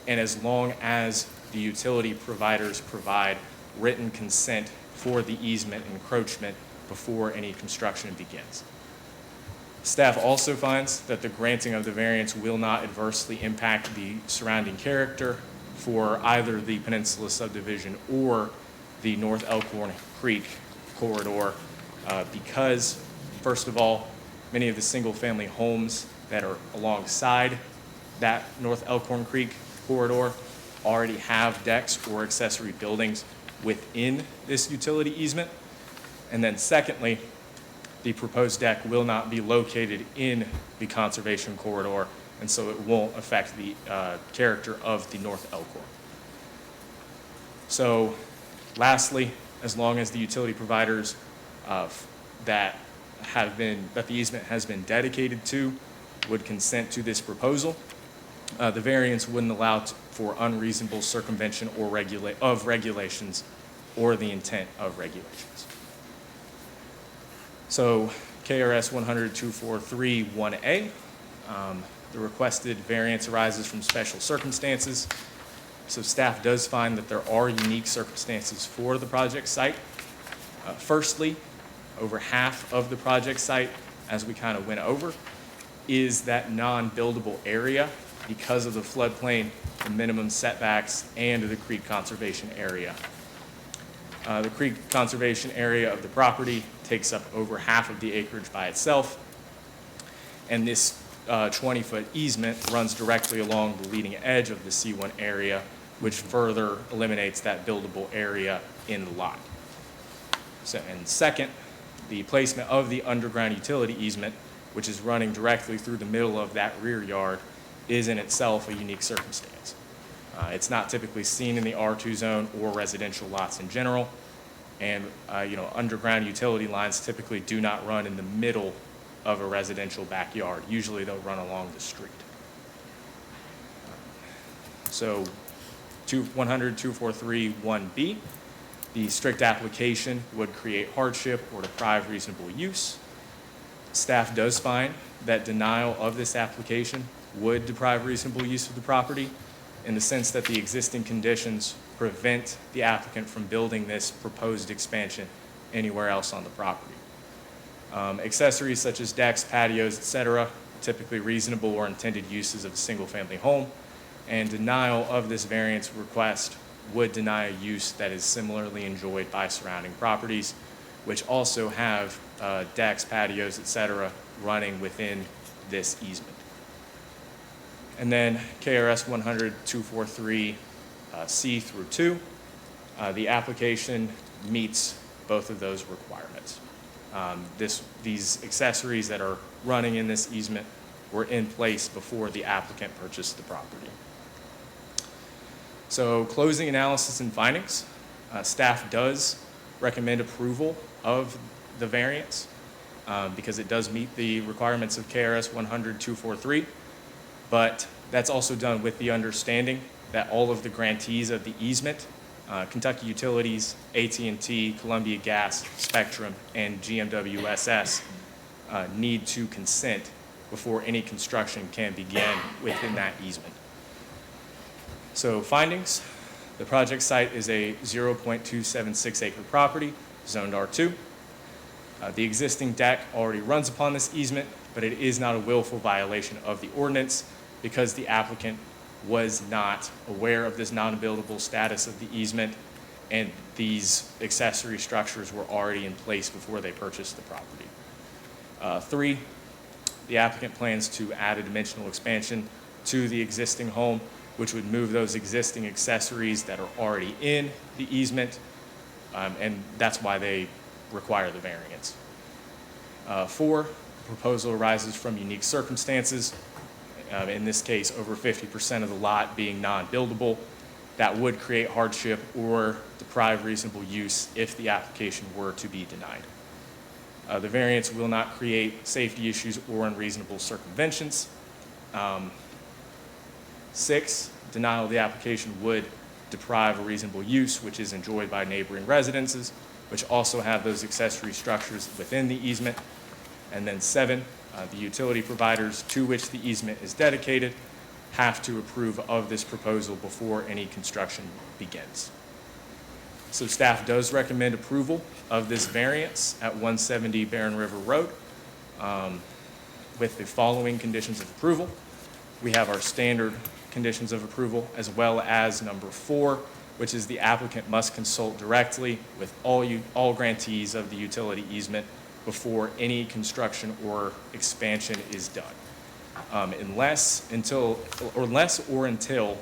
Speaker 5: and as long as the utility providers provide written consent for the easement encroachment before any construction begins. Staff also finds that the granting of the variance will not adversely impact the surrounding character for either the Peninsula subdivision or the North Elkhorn Creek corridor because, first of all, many of the single-family homes that are alongside that North Elkhorn Creek corridor already have decks or accessory buildings within this utility easement. And then secondly, the proposed deck will not be located in the conservation corridor, and so it won't affect the character of the North Elkhorn. So lastly, as long as the utility providers that the easement has been dedicated to would consent to this proposal, the variance wouldn't allow for unreasonable circumvention or of regulations or the intent of regulations. So KRS 100-243-1A, the requested variance arises from special circumstances. So staff does find that there are unique circumstances for the project site. Firstly, over half of the project site, as we kind of went over, is that non-buildable area because of the floodplain, the minimum setbacks, and the creek conservation area. The creek conservation area of the property takes up over half of the acreage by itself, and this 20-foot easement runs directly along the leading edge of the C1 area, which further eliminates that buildable area in the lot. And second, the placement of the underground utility easement, which is running directly through the middle of that rear yard, is in itself a unique circumstance. It's not typically seen in the R2 zone or residential lots in general. And underground utility lines typically do not run in the middle of a residential backyard. Usually they'll run along the street. So 100-243-1B, the strict application would create hardship or deprive reasonable use. Staff does find that denial of this application would deprive reasonable use of the property in the sense that the existing conditions prevent the applicant from building this proposed expansion anywhere else on the property. Accessories such as decks, patios, etc., typically reasonable or intended uses of a single-family home, and denial of this variance request would deny a use that is similarly enjoyed by surrounding properties, which also have decks, patios, etc., running within this easement. And then KRS 100-243 C through 2, the application meets both of those requirements. These accessories that are running in this easement were in place before the applicant purchased the property. So closing analysis and findings, staff does recommend approval of the variance because it does meet the requirements of KRS 100-243, but that's also done with the understanding that all of the grantees of the easement, Kentucky Utilities, AT&T, Columbia Gas, Spectrum, and GMWSS need to consent before any construction can begin within that easement. So findings, the project site is a 0.276 acre property, zoned R2. The existing deck already runs upon this easement, but it is not a willful violation of the ordinance because the applicant was not aware of this non-buildable status of the easement, and these accessory structures were already in place before they purchased the property. 3, the applicant plans to add a dimensional expansion to the existing home, which would move those existing accessories that are already in the easement, and that's why they require the variance. 4, the proposal arises from unique circumstances. In this case, over 50% of the lot being non-buildable, that would create hardship or deprive reasonable use if the application were to be denied. The variance will not create safety issues or unreasonable circumventions. 6, denial of the application would deprive a reasonable use, which is enjoyed by neighboring residences, which also have those accessory structures within the easement. And then 7, The utility providers to which the easement is dedicated have to approve of this proposal before any construction begins. So staff does recommend approval of this variance at 170 Barren River Road with the following conditions of approval. We have our standard conditions of approval, as well as number 4, which is the applicant must consult directly with all grantees of the utility easement before any construction or expansion is done. Unless or until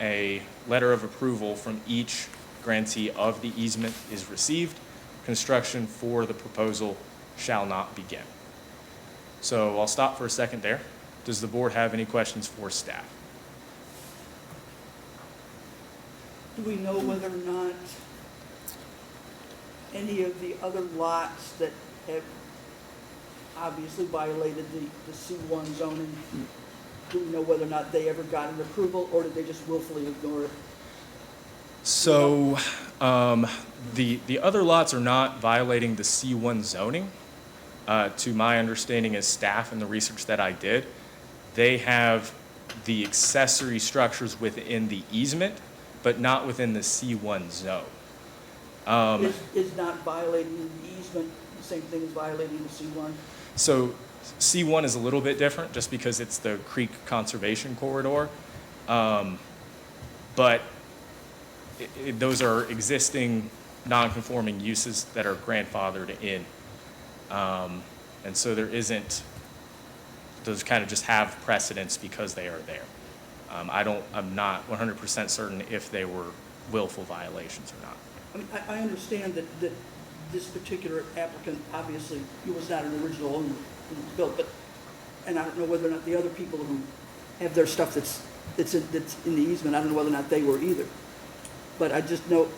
Speaker 5: a letter of approval from each grantee of the easement is received, construction for the proposal shall not begin. So I'll stop for a second there. Does the board have any questions for staff?
Speaker 2: Do we know whether or not any of the other lots that have obviously violated the C1 zoning, do we know whether or not they ever got an approval, or did they just willfully ignore it?
Speaker 5: So the other lots are not violating the C1 zoning. To my understanding as staff and the research that I did, they have the accessory structures within the easement, but not within the C1 zone.
Speaker 2: Is not violating the easement the same thing as violating the C1?
Speaker 5: So C1 is a little bit different just because it's the creek conservation corridor. But those are existing non-conforming uses that are grandfathered in. And so there isn't, those kind of just have precedence because they are there. I'm not 100% certain if they were willful violations or not.
Speaker 2: I mean, I understand that this particular applicant, obviously, he was not an original owner when it was built, but, and I don't know whether or not the other people who have their stuff that's in the easement, I don't know whether or not they were either. But I just know,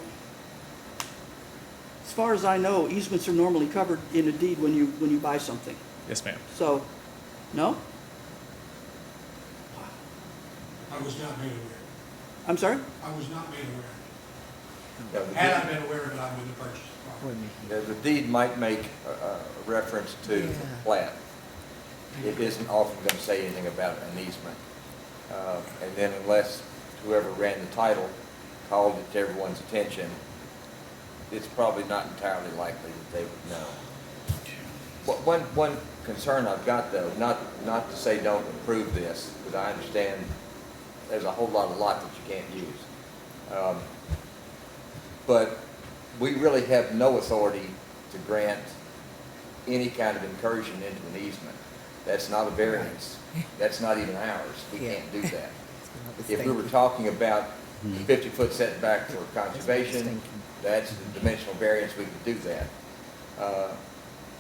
Speaker 2: as far as I know, easements are normally covered in a deed when you buy something.
Speaker 5: Yes, ma'am.
Speaker 2: So, no?
Speaker 10: I was not made aware.
Speaker 2: I'm sorry?
Speaker 10: I was not made aware.
Speaker 4: Yeah, the
Speaker 10: Had I
Speaker 4: deed-
Speaker 10: been aware of it, I would have purchased the property.
Speaker 4: The deed might make a reference to the plat. It isn't often going to say anything about an easement. And then unless whoever ran the title called it to everyone's attention, it's probably not entirely likely that they would know. One concern I've got, though, not to say don't approve this, because I understand there's a whole lot of lot that you can't use. But we really have no authority to grant any kind of incursion into an easement. That's not a variance. That's not even ours. We can't do that. If we were talking about the 50-foot setback for conservation, that's the dimensional variance, we could do that.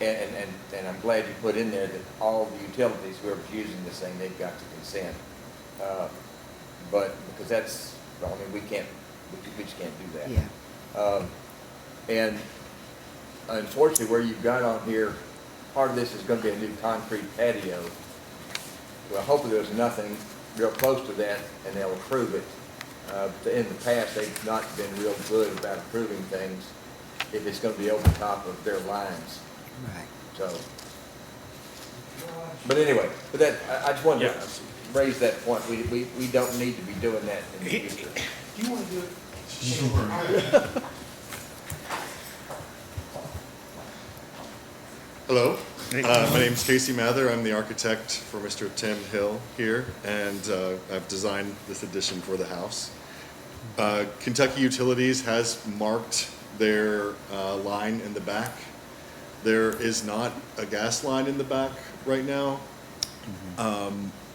Speaker 4: And I'm glad you put in there that all the utilities, whoever's using this thing, they've got to consent. But, because that's, well, I mean, we just can't do that.
Speaker 7: Yeah.
Speaker 4: And unfortunately, where you've got on here, part of this is going to be a new concrete patio. Well, hopefully there's nothing real close to that, and they'll approve it. In the past, they've not been real good about approving things if it's going to be over top of their lines.
Speaker 7: Right.
Speaker 4: So, but anyway, but that, I just wanted
Speaker 5: Yeah,
Speaker 4: to raise that point. We don't need to be doing that in the future.
Speaker 10: Do you want to do it? Sure.
Speaker 11: Hello, my name's Casey Mather. I'm the architect for Mr. Tim Hill here, and I've designed this addition for the house. Kentucky Utilities has marked their line in the back. There is not a gas line in the back right now.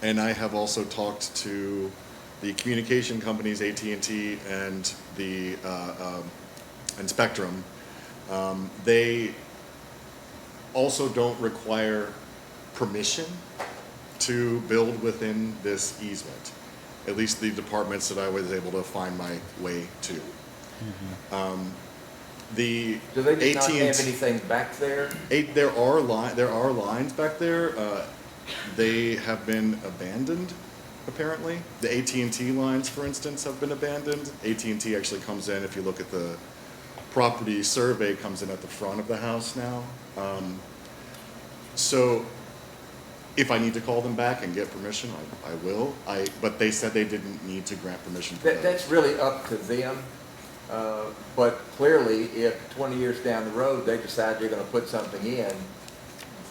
Speaker 11: And I have also talked to the communication companies, AT&T and and Spectrum. They also don't require permission to build within this easement, at least the departments that I was able to find my way to. The
Speaker 4: Do they just not
Speaker 11: AT&T
Speaker 4: have anything back there?
Speaker 11: There are lines back there. They have been abandoned, apparently. The AT&T lines, for instance, have been abandoned. AT&T actually comes in, if you look at the property survey, comes in at the front of the house now. So If I need to call them back and get permission, I will. But they said they didn't need to grant permission for that.
Speaker 4: That's really up to them. But clearly, if 20 years down the road, they decide they're going to put something in,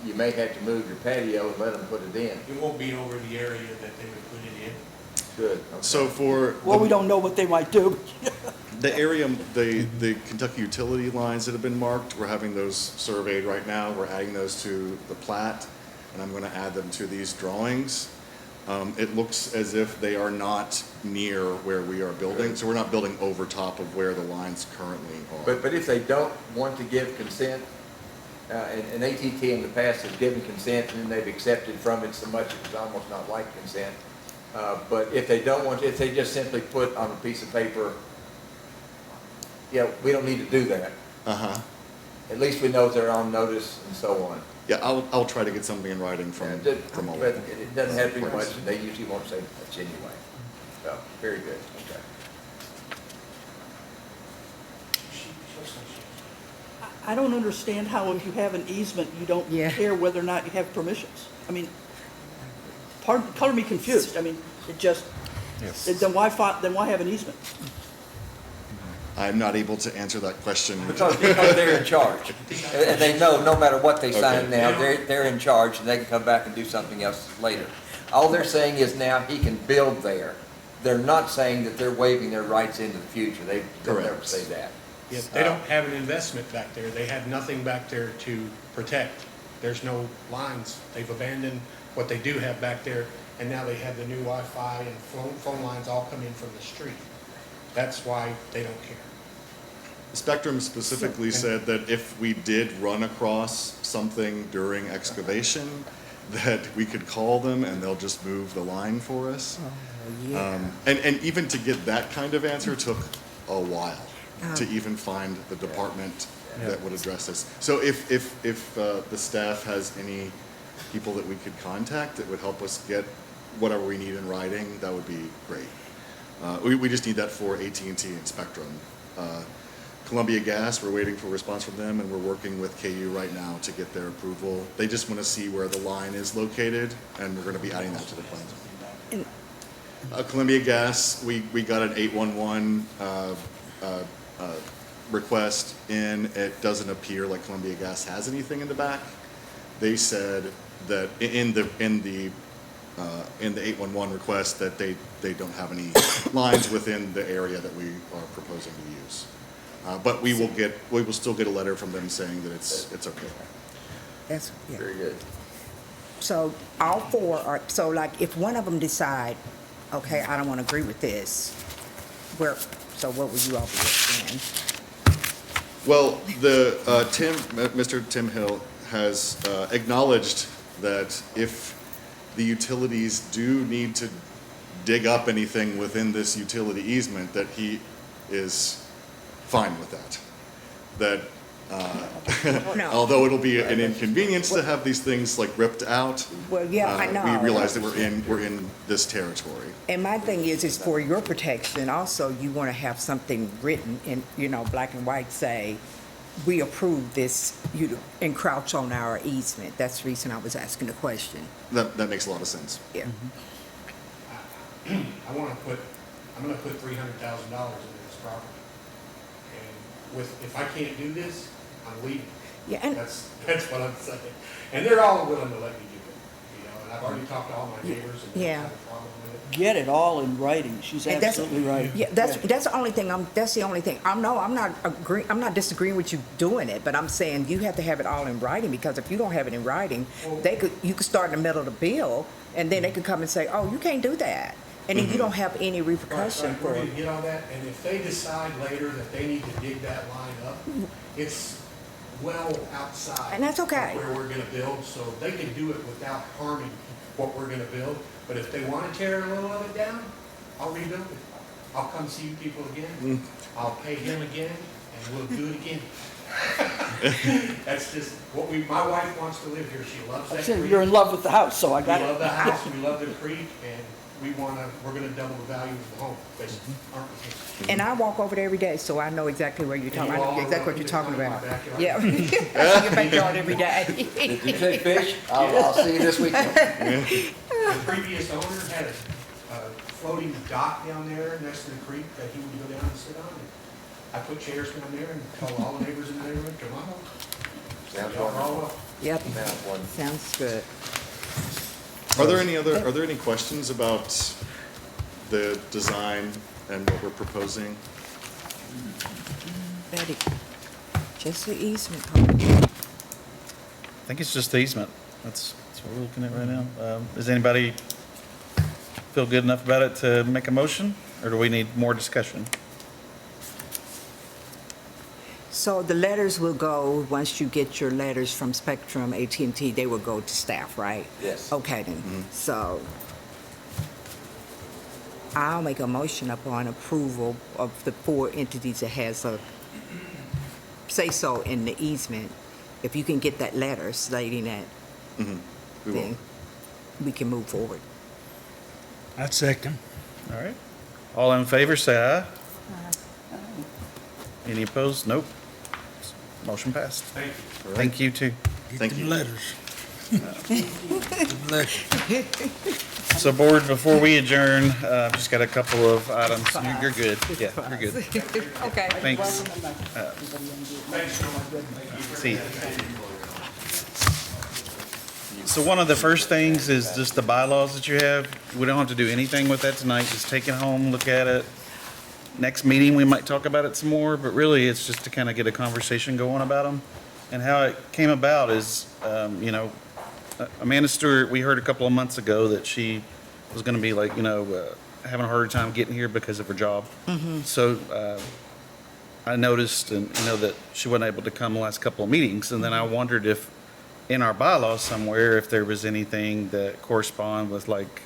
Speaker 4: you may have to move your patio and let them put it in.
Speaker 10: It won't be over the area that they would put it in.
Speaker 4: Good. Okay.
Speaker 11: So for
Speaker 2: Well, we don't know what they might do.
Speaker 11: the area, the Kentucky utility lines that have been marked, we're having those surveyed right now. We're adding those to the plat, and I'm going to add them to these drawings. It looks as if they are not near where we are building, so we're not building over top of where the lines currently are.
Speaker 4: But if they don't want to give consent, and AT&T in the past has given consent and then they've accepted from it so much it's almost not like consent. But if they don't want to, if they just simply put on a piece of paper, yeah, we don't need to do that.
Speaker 11: Uh-huh.
Speaker 4: At least we know they're on notice and so on.
Speaker 11: Yeah, I'll try to get something in writing from all
Speaker 4: But
Speaker 11: of them.
Speaker 4: it doesn't have to be much, and they usually won't say much anyway. So, very good, okay.
Speaker 2: I don't understand how if you have an easement, you don't
Speaker 7: Yeah.
Speaker 2: care whether or not you have permissions. I mean, color me confused. I mean, it just, then why have an easement?
Speaker 11: I'm not able to answer that question.
Speaker 4: Because they're in charge. And they know no matter what they sign
Speaker 11: Okay.
Speaker 4: now, they're in charge and they can come back and do something else later. All they're saying is now he can build there. They're not saying that they're waiving their rights into the future. They'll never
Speaker 11: Correct.
Speaker 4: say that.
Speaker 10: Yeah, they don't have an investment back there. They have nothing back there to protect. There's no lines. They've abandoned what they do have back there, and now they have the new Wi-Fi and phone lines all come in from the street. That's why they don't care.
Speaker 11: Spectrum specifically said that if we did run across something during excavation, that we could call them and they'll just move the line for us. And even to get that kind of answer took a while to even find the department that would address this. So if the staff has any people that we could contact that would help us get whatever we need in writing, that would be great. We just need that for AT&T and Spectrum. Columbia Gas, we're waiting for a response from them, and we're working with KU right now to get their approval. They just want to see where the line is located, and we're going to be adding that to the plan. Columbia Gas, we got an 811 request in. It doesn't appear like Columbia Gas has anything in the back. They said that in the 811 request that they don't have any lines within the area that we are proposing to use. But we will still get a letter from them saying that it's okay.
Speaker 7: That's, yeah.
Speaker 4: Very good.
Speaker 7: So all four are, so like if one of them decide, okay, I don't want to agree with this, so what would you all be saying?
Speaker 11: Well, Mr. Tim Hill has acknowledged that if the utilities do need to dig up anything within this utility easement, that he is fine with that. That
Speaker 7: No.
Speaker 11: although it'll be an inconvenience to have these things like ripped out,
Speaker 7: Well, yeah, I know.
Speaker 11: we realize that we're in this territory.
Speaker 7: And my thing is for your protection, also, you want to have something written in, black and white, say, we approve this, you to encroach on our easement. That's the reason I was asking the question.
Speaker 11: That makes a lot of sense.
Speaker 7: Yeah.
Speaker 10: I'm gonna put $300,000 into this property. And if I can't do this, I'm leaving.
Speaker 7: Yeah, and
Speaker 10: That's what I'm saying. And they're all willing to let me do it, and I've already talked to all my neighbors and they don't have a problem with it.
Speaker 2: Get it all in writing. She's
Speaker 7: And that's-
Speaker 2: absolutely right.
Speaker 7: yeah, that's the only thing. That's the only thing. I'm not disagreeing with you doing it, but I'm saying you have to have it all in writing, because if you don't have it in writing, you could start in the middle of the bill, and then they could come and say, oh, you can't do that, and then you don't have any repercussion
Speaker 10: Right,
Speaker 7: for
Speaker 10: we're
Speaker 7: it.
Speaker 10: gonna get all that, and if they decide later that they need to dig that line up, it's well outside.
Speaker 7: And that's okay.
Speaker 10: of where we're gonna build, so they can do it without harming what we're gonna build. But if they wanna tear a little of it down, I'll rebuild it. I'll come see you people again, I'll pay him again, and we'll do it again. That's just what my wife wants to live here, she loves
Speaker 2: I
Speaker 10: that
Speaker 2: said,
Speaker 10: creek.
Speaker 2: you're in love with the house, so I
Speaker 10: We
Speaker 2: got
Speaker 10: love
Speaker 2: it.
Speaker 10: the house, we love the creek, and we're gonna double the value of the home, basically, aren't we?
Speaker 7: And I walk over there every day, so I know exactly where you're talking, I know exactly what you're talking about.
Speaker 10: Backyard.
Speaker 7: Yeah. I see your backyard every day.
Speaker 4: Did you say fish? I'll see you this weekend.
Speaker 10: The previous owner had a floating dock down there next to the creek that he would go down and sit on. And I put chairs down there and told all the neighbors in the neighborhood, come on.
Speaker 4: Sounds
Speaker 10: Y'all are all
Speaker 4: wonderful.
Speaker 10: welcome.
Speaker 7: Yep,
Speaker 4: Sounds wonderful.
Speaker 7: sounds good.
Speaker 11: Are there any questions about the design and what we're proposing?
Speaker 7: Betty, just the easement.
Speaker 1: I think it's just the easement. That's what we're looking at right now. Does anybody feel good enough about it to make a motion, or do we need more discussion?
Speaker 7: So the letters will go, once you get your letters from Spectrum, AT&T, they will go to staff, right?
Speaker 4: Yes.
Speaker 7: Okay then, so I'll make a motion upon approval of the 4 entities that has a say-so in the easement. If you can get that letter stating that,
Speaker 11: We will.
Speaker 7: then we can move forward.
Speaker 3: I second.
Speaker 1: All right. All in favor, say aye. Any opposed? Nope. Motion passed.
Speaker 10: Thank you.
Speaker 1: Thank you, too.
Speaker 3: Get
Speaker 11: Thank
Speaker 3: them
Speaker 11: you.
Speaker 3: letters. Them letters.
Speaker 1: So, Board, before we adjourn, just got a couple of items. You're good. Yeah, you're good.
Speaker 7: Okay.
Speaker 1: Thanks. See ya. So one of the first things is just the bylaws that you have. We don't have to do anything with that tonight. Just take it home, look at it. Next meeting, we might talk about it some more, but really it's just to kind of get a conversation going about them. And how it came about is, Amanda Stewart, we heard a couple of months ago that she was going to be like, having a harder time getting here because of her job. So I noticed and that she wasn't able to come the last couple of meetings. And then I wondered if in our bylaws somewhere, if there was anything that correspond with like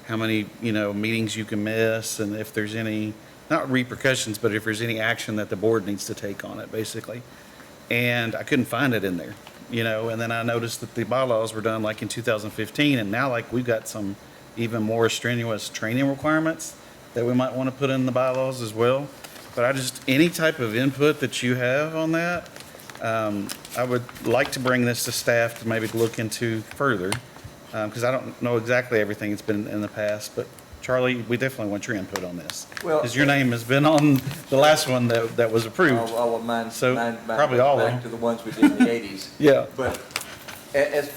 Speaker 1: how many, meetings you can miss, and if there's any, not repercussions, but if there's any action that the board needs to take on it, basically. And I couldn't find it in there, and then I noticed that the bylaws were done like in 2015, and now like we've got some even more strenuous training requirements that we might want to put in the bylaws as well. But any type of input that you have on that, I would like to bring this to staff to maybe look into further, because I don't know exactly everything that's been in the past, but Charlie, we definitely want your input on this.
Speaker 4: Well-
Speaker 1: Because your name has been on the last one that was approved.
Speaker 4: Well, mine
Speaker 1: So, probably
Speaker 4: goes
Speaker 1: all of
Speaker 4: back
Speaker 1: them.
Speaker 4: to the ones we did in the 80s.
Speaker 1: Yeah.
Speaker 4: But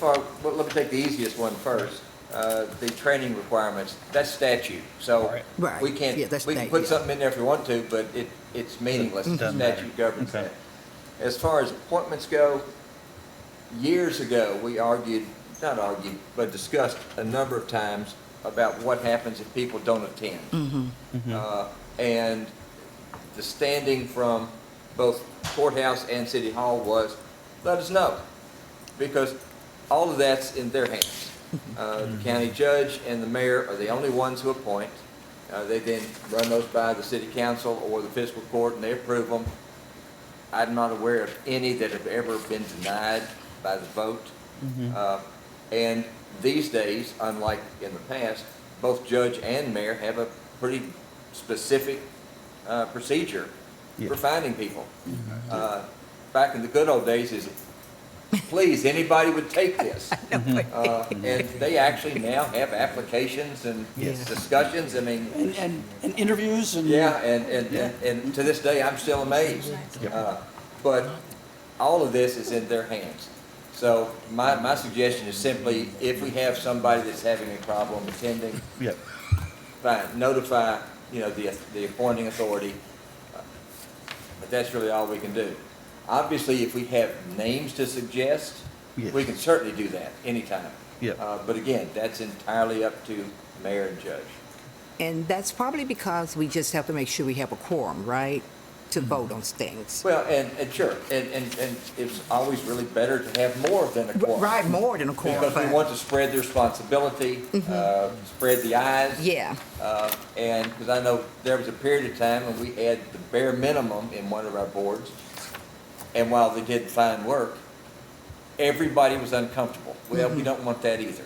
Speaker 4: well, let me take the easiest one first. The training requirements, that's statute. So
Speaker 7: Right.
Speaker 4: we can't,
Speaker 7: Yeah, that's
Speaker 4: we can
Speaker 7: stat,
Speaker 4: put
Speaker 7: yeah.
Speaker 4: something in there if we want to, but it's meaningless. The
Speaker 1: Doesn't matter.
Speaker 4: statute governs
Speaker 1: Okay.
Speaker 4: that. As far as appointments go, years ago, we not argued, but discussed a number of times about what happens if people don't attend. And the standing from both courthouse and city hall was, let us know, because all of that's in their hands. The county judge and the mayor are the only ones who appoint. They then run those by the city council or the fiscal court, and they approve them. I'm not aware of any that have ever been denied by the vote. And these days, unlike in the past, both judge and mayor have a pretty specific procedure for finding people. Back in the good old days, please, anybody would take this. And they actually now have applications and discussions. I mean,
Speaker 2: And interviews and.
Speaker 4: yeah, and to this day, I'm still amazed. But all of this is in their hands. So my suggestion is simply, if we have somebody that's having a problem attending,
Speaker 1: Yep.
Speaker 4: fine, notify, the appointing authority. But that's really all we can do. Obviously, if we have names to suggest,
Speaker 1: Yes.
Speaker 4: we can certainly do that anytime.
Speaker 1: Yep.
Speaker 4: But again, that's entirely up to mayor and judge.
Speaker 7: And that's probably because we just have to make sure we have a quorum, right? To vote on things.
Speaker 4: Well, and sure, and it's always really better to have more than a quorum.
Speaker 7: Right, more than a quorum.
Speaker 4: Because we
Speaker 7: but-
Speaker 4: want to spread the responsibility, spread the eyes.
Speaker 7: Yeah,
Speaker 4: And, because I know there was a period of time when we had the bare minimum in one of our boards, and while they did fine work, everybody was uncomfortable. Well, we don't want that either.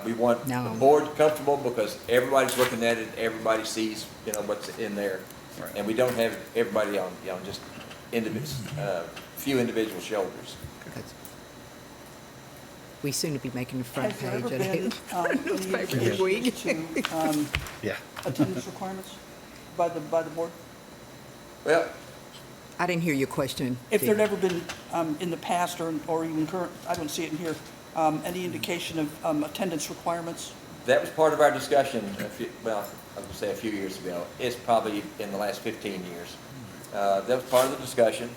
Speaker 4: We want
Speaker 7: No.
Speaker 4: the board comfortable because everybody's looking at it, everybody sees, what's in there.
Speaker 1: Right.
Speaker 4: And we don't have everybody on, just few individual shoulders.
Speaker 7: We seem to be making the front
Speaker 2: Has there
Speaker 7: page
Speaker 2: ever
Speaker 7: of
Speaker 2: been
Speaker 7: the
Speaker 2: any
Speaker 7: newspaper this
Speaker 2: indication
Speaker 7: week.
Speaker 2: to
Speaker 1: Yeah.
Speaker 2: attendance requirements by the board?
Speaker 4: Well,
Speaker 7: I didn't hear your question.
Speaker 2: If there'd
Speaker 7: Dick.
Speaker 2: ever been, in the past or even current, I don't see it in here, any indication of attendance requirements?
Speaker 4: that was part of our discussion, I was gonna say a few years ago. It's probably in the last 15 years. That was part of the discussion,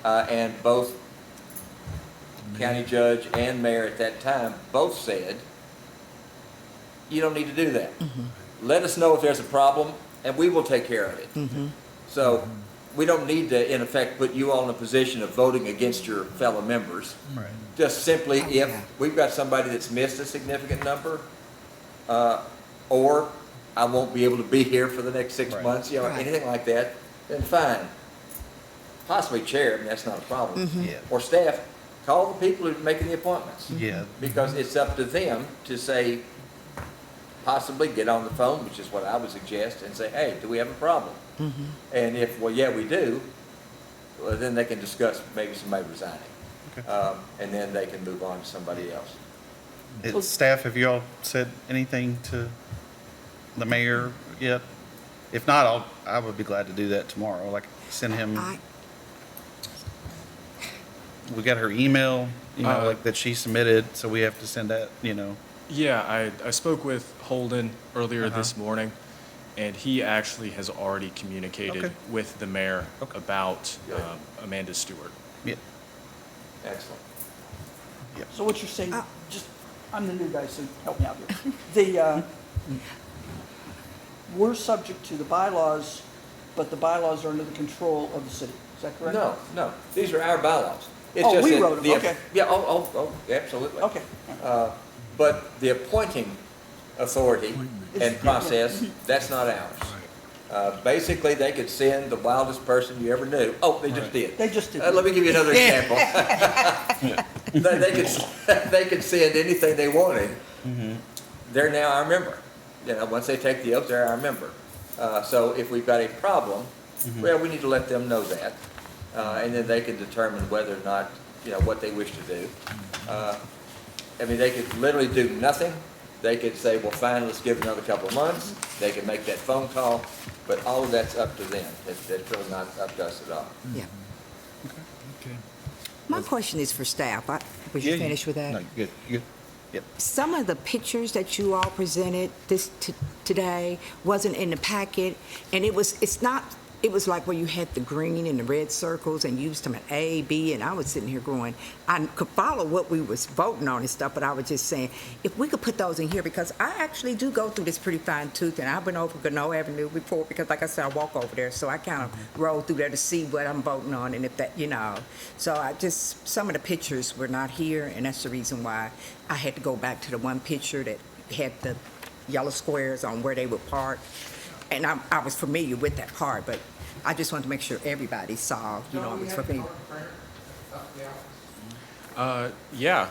Speaker 4: and both county judge and mayor at that time both said, you don't need to do that. Let us know if there's a problem, and we will take care of it. So we don't need to, in effect, put you all in a position of voting against your fellow members.
Speaker 3: Right.
Speaker 4: Just simply
Speaker 7: Oh,
Speaker 4: if
Speaker 7: yeah.
Speaker 4: we've got somebody that's missed a significant number, or I won't be able to be here for the next 6
Speaker 1: Right.
Speaker 4: months,
Speaker 7: Right.
Speaker 4: anything like that, then fine. Possibly chair, that's not a problem.
Speaker 1: Yeah.
Speaker 4: Or staff, call the people who are making the appointments.
Speaker 1: Yeah.
Speaker 4: Because it's up to them to say, possibly get on the phone, which is what I would suggest, and say, hey, do we have a problem? And if, well, yeah, we do, well, then they can discuss maybe somebody resigning. And then they can move on to somebody else.
Speaker 1: Staff, have you all said anything to the mayor yet? If not, I would be glad to do that tomorrow, like send him, we got her email, like that she submitted, so we have to send that,
Speaker 5: Yeah, I spoke with Holden earlier this morning, and he actually has already communicated
Speaker 1: Okay.
Speaker 5: with the mayor
Speaker 1: Okay.
Speaker 5: about
Speaker 4: Good.
Speaker 5: Amanda Stewart.
Speaker 1: Yeah.
Speaker 4: Excellent.
Speaker 2: So what you're saying, I'm the new guy, so help me out here. We're subject to the bylaws, but the bylaws are under the control of the city. Is that correct?
Speaker 4: No, these are our bylaws. It's
Speaker 2: Oh,
Speaker 4: just
Speaker 2: we
Speaker 4: that
Speaker 2: wrote 'em,
Speaker 4: the-
Speaker 2: okay.
Speaker 4: Yeah, absolutely.
Speaker 2: Okay.
Speaker 4: But the appointing authority and process, that's not ours. Basically, they could send the wildest person you ever knew. Oh, they just did.
Speaker 2: They just did.
Speaker 4: Let me give you another example. They could send anything they wanted. They're now our member. Once they take the oath, they're our member. So if we've got a problem, well, we need to let them know that. And then they can determine whether or not, what they wish to do. They could literally do nothing. They could say, well, fine, let's give it another couple of months. They can make that phone call, but all of that's up to them. It's really not up to us at all.
Speaker 7: Yeah.
Speaker 3: Okay.
Speaker 7: My question is for staff. Was you finished with that?
Speaker 1: No, good, good. Yep.
Speaker 7: Some of the pictures that you all presented today wasn't in the packet, and it was like where you had the green and the red circles and used them at A, B, and I was sitting here going, I could follow what we was voting on and stuff, but I was just saying, if we could put those in here, because I actually do go through this pretty fine tooth, and I've been over Gano Avenue before, because like I said, I walk over there, so I kind of roll through there to see what I'm voting on, and if that, so some of the pictures were not here, and that's the reason why I had to go back to the one picture that had the yellow squares on where they would park, and I was familiar with that part, but I just wanted to make sure everybody saw, it was for me.
Speaker 5: Yeah.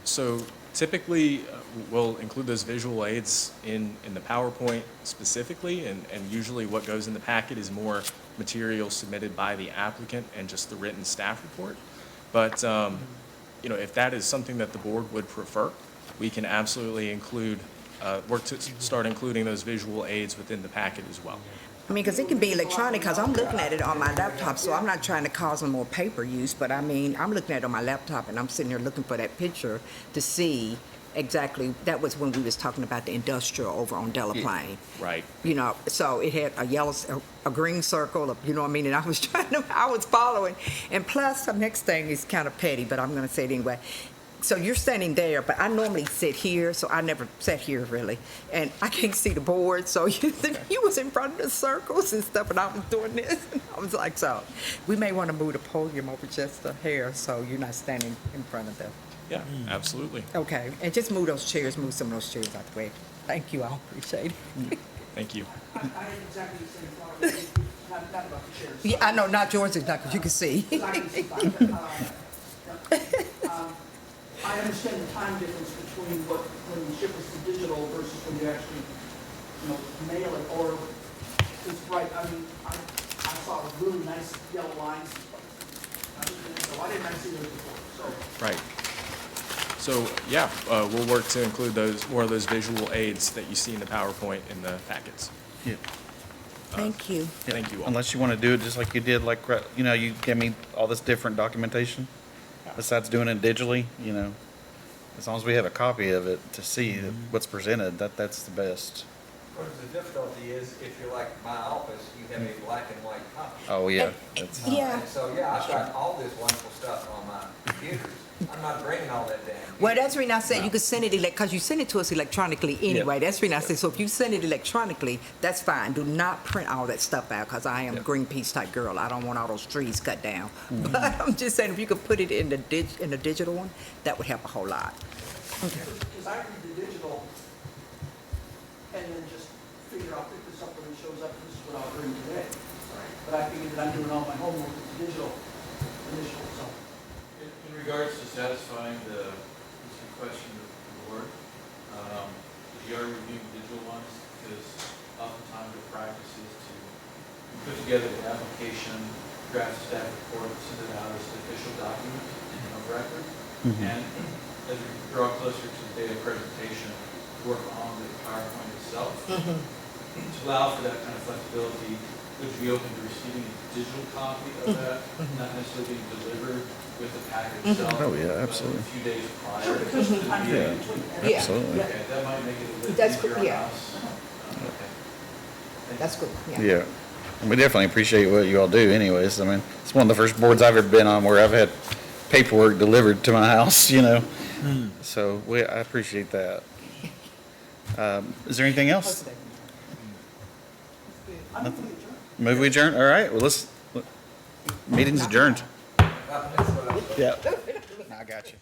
Speaker 5: So typically, we'll include those visual aids in the PowerPoint specifically, and usually what goes in the packet is more material submitted by the applicant and just the written staff report. But, if that is something that the board would prefer, we can absolutely work to start including those visual aids within the packet as well.
Speaker 7: I mean, because it can be electronic, because I'm looking at it on my laptop, so I'm not trying to cause more paper use, but I'm looking at it on my laptop, and I'm sitting there looking for that picture to see exactly, that was when we was talking about the industrial over on Delaplane.
Speaker 5: Right.
Speaker 7: So it had a green circle, and I was following. And plus, the next thing is kind of petty, but I'm going to say it anyway. So you're standing there, but I normally sit here, so I never sat here really. And I can't see the board, so you was in front of the circles and stuff, and I was doing this. And I was like, so we may want to move the podium over just a hair, so you're not standing in front of them.
Speaker 5: Yeah, absolutely.
Speaker 7: Okay, and just move some of those chairs out the way. Thank you all, appreciate it.
Speaker 5: Thank you.
Speaker 2: I had exactly the same thought, not about the chairs.
Speaker 7: Yeah, I know, not yours, because you can see.
Speaker 2: I can see, I understand the time difference between when you ship us the digital versus when you actually, mail it, or, it's right, I mean, I saw really nice yellow lines. So why didn't I see those before? So,
Speaker 5: Right. So, yeah, we'll work to include more of those visual aids that you see in the PowerPoint in the packets.
Speaker 1: Yeah.
Speaker 7: Thank you.
Speaker 5: Thank you all.
Speaker 1: Unless you want to do it just like you did, like, you gave me all this different documentation, besides doing it digitally, as long as we have a copy of it to see what's presented, that's the best.
Speaker 4: Of course, the difficulty is if you're like my office, you have a black and white copy.
Speaker 1: Oh, yeah. That's-
Speaker 7: Yeah.
Speaker 4: And so, I've got all this wonderful stuff on my computers. I'm not bringing all that down.
Speaker 7: Well, that's the reason I said you could send it, because you send it to us electronically anyway. That's the reason I said, so if you send it electronically, that's fine. Do not print all that stuff out, because I am a Greenpeace type girl. I don't want all those trees cut down. But I'm just saying, if you could put it in the digital one, that would help a whole lot.
Speaker 2: because I read the digital and then just figure I'll pick this up when it shows up, this is what I'll bring today. But I figured that I'm doing all my homework with the digital initial, so.
Speaker 12: In regards to satisfying the question of the board, you are reviewing digital ones, because oftentimes the practice is to put together the application, draft a staff report, send it out as an official document of record. And as we draw closer to the day of presentation, work on the PowerPoint itself. To allow for that kind of flexibility, would you be open to receiving a digital copy of that, not necessarily being delivered with the package itself?
Speaker 1: Oh, yeah,
Speaker 12: but
Speaker 1: absolutely.
Speaker 12: A few days prior.
Speaker 2: Sure, because of the time
Speaker 12: Yeah.
Speaker 2: in between.
Speaker 7: Yeah.
Speaker 1: Absolutely.
Speaker 12: Okay, that might make it a little
Speaker 7: That's
Speaker 12: easier
Speaker 7: good,
Speaker 12: on
Speaker 7: yeah.
Speaker 12: us. Okay. Thank
Speaker 7: That's
Speaker 12: you.
Speaker 7: good, yeah.
Speaker 1: Yeah. And we definitely appreciate what you all do anyways. I mean, it's one of the first boards I've ever been on where I've had paperwork delivered to my house, So I appreciate that. Is there anything else? Nothing? Move we adjourn? All right, well, meeting's adjourned.
Speaker 4: That's what I'm saying.
Speaker 1: Yeah. I got you.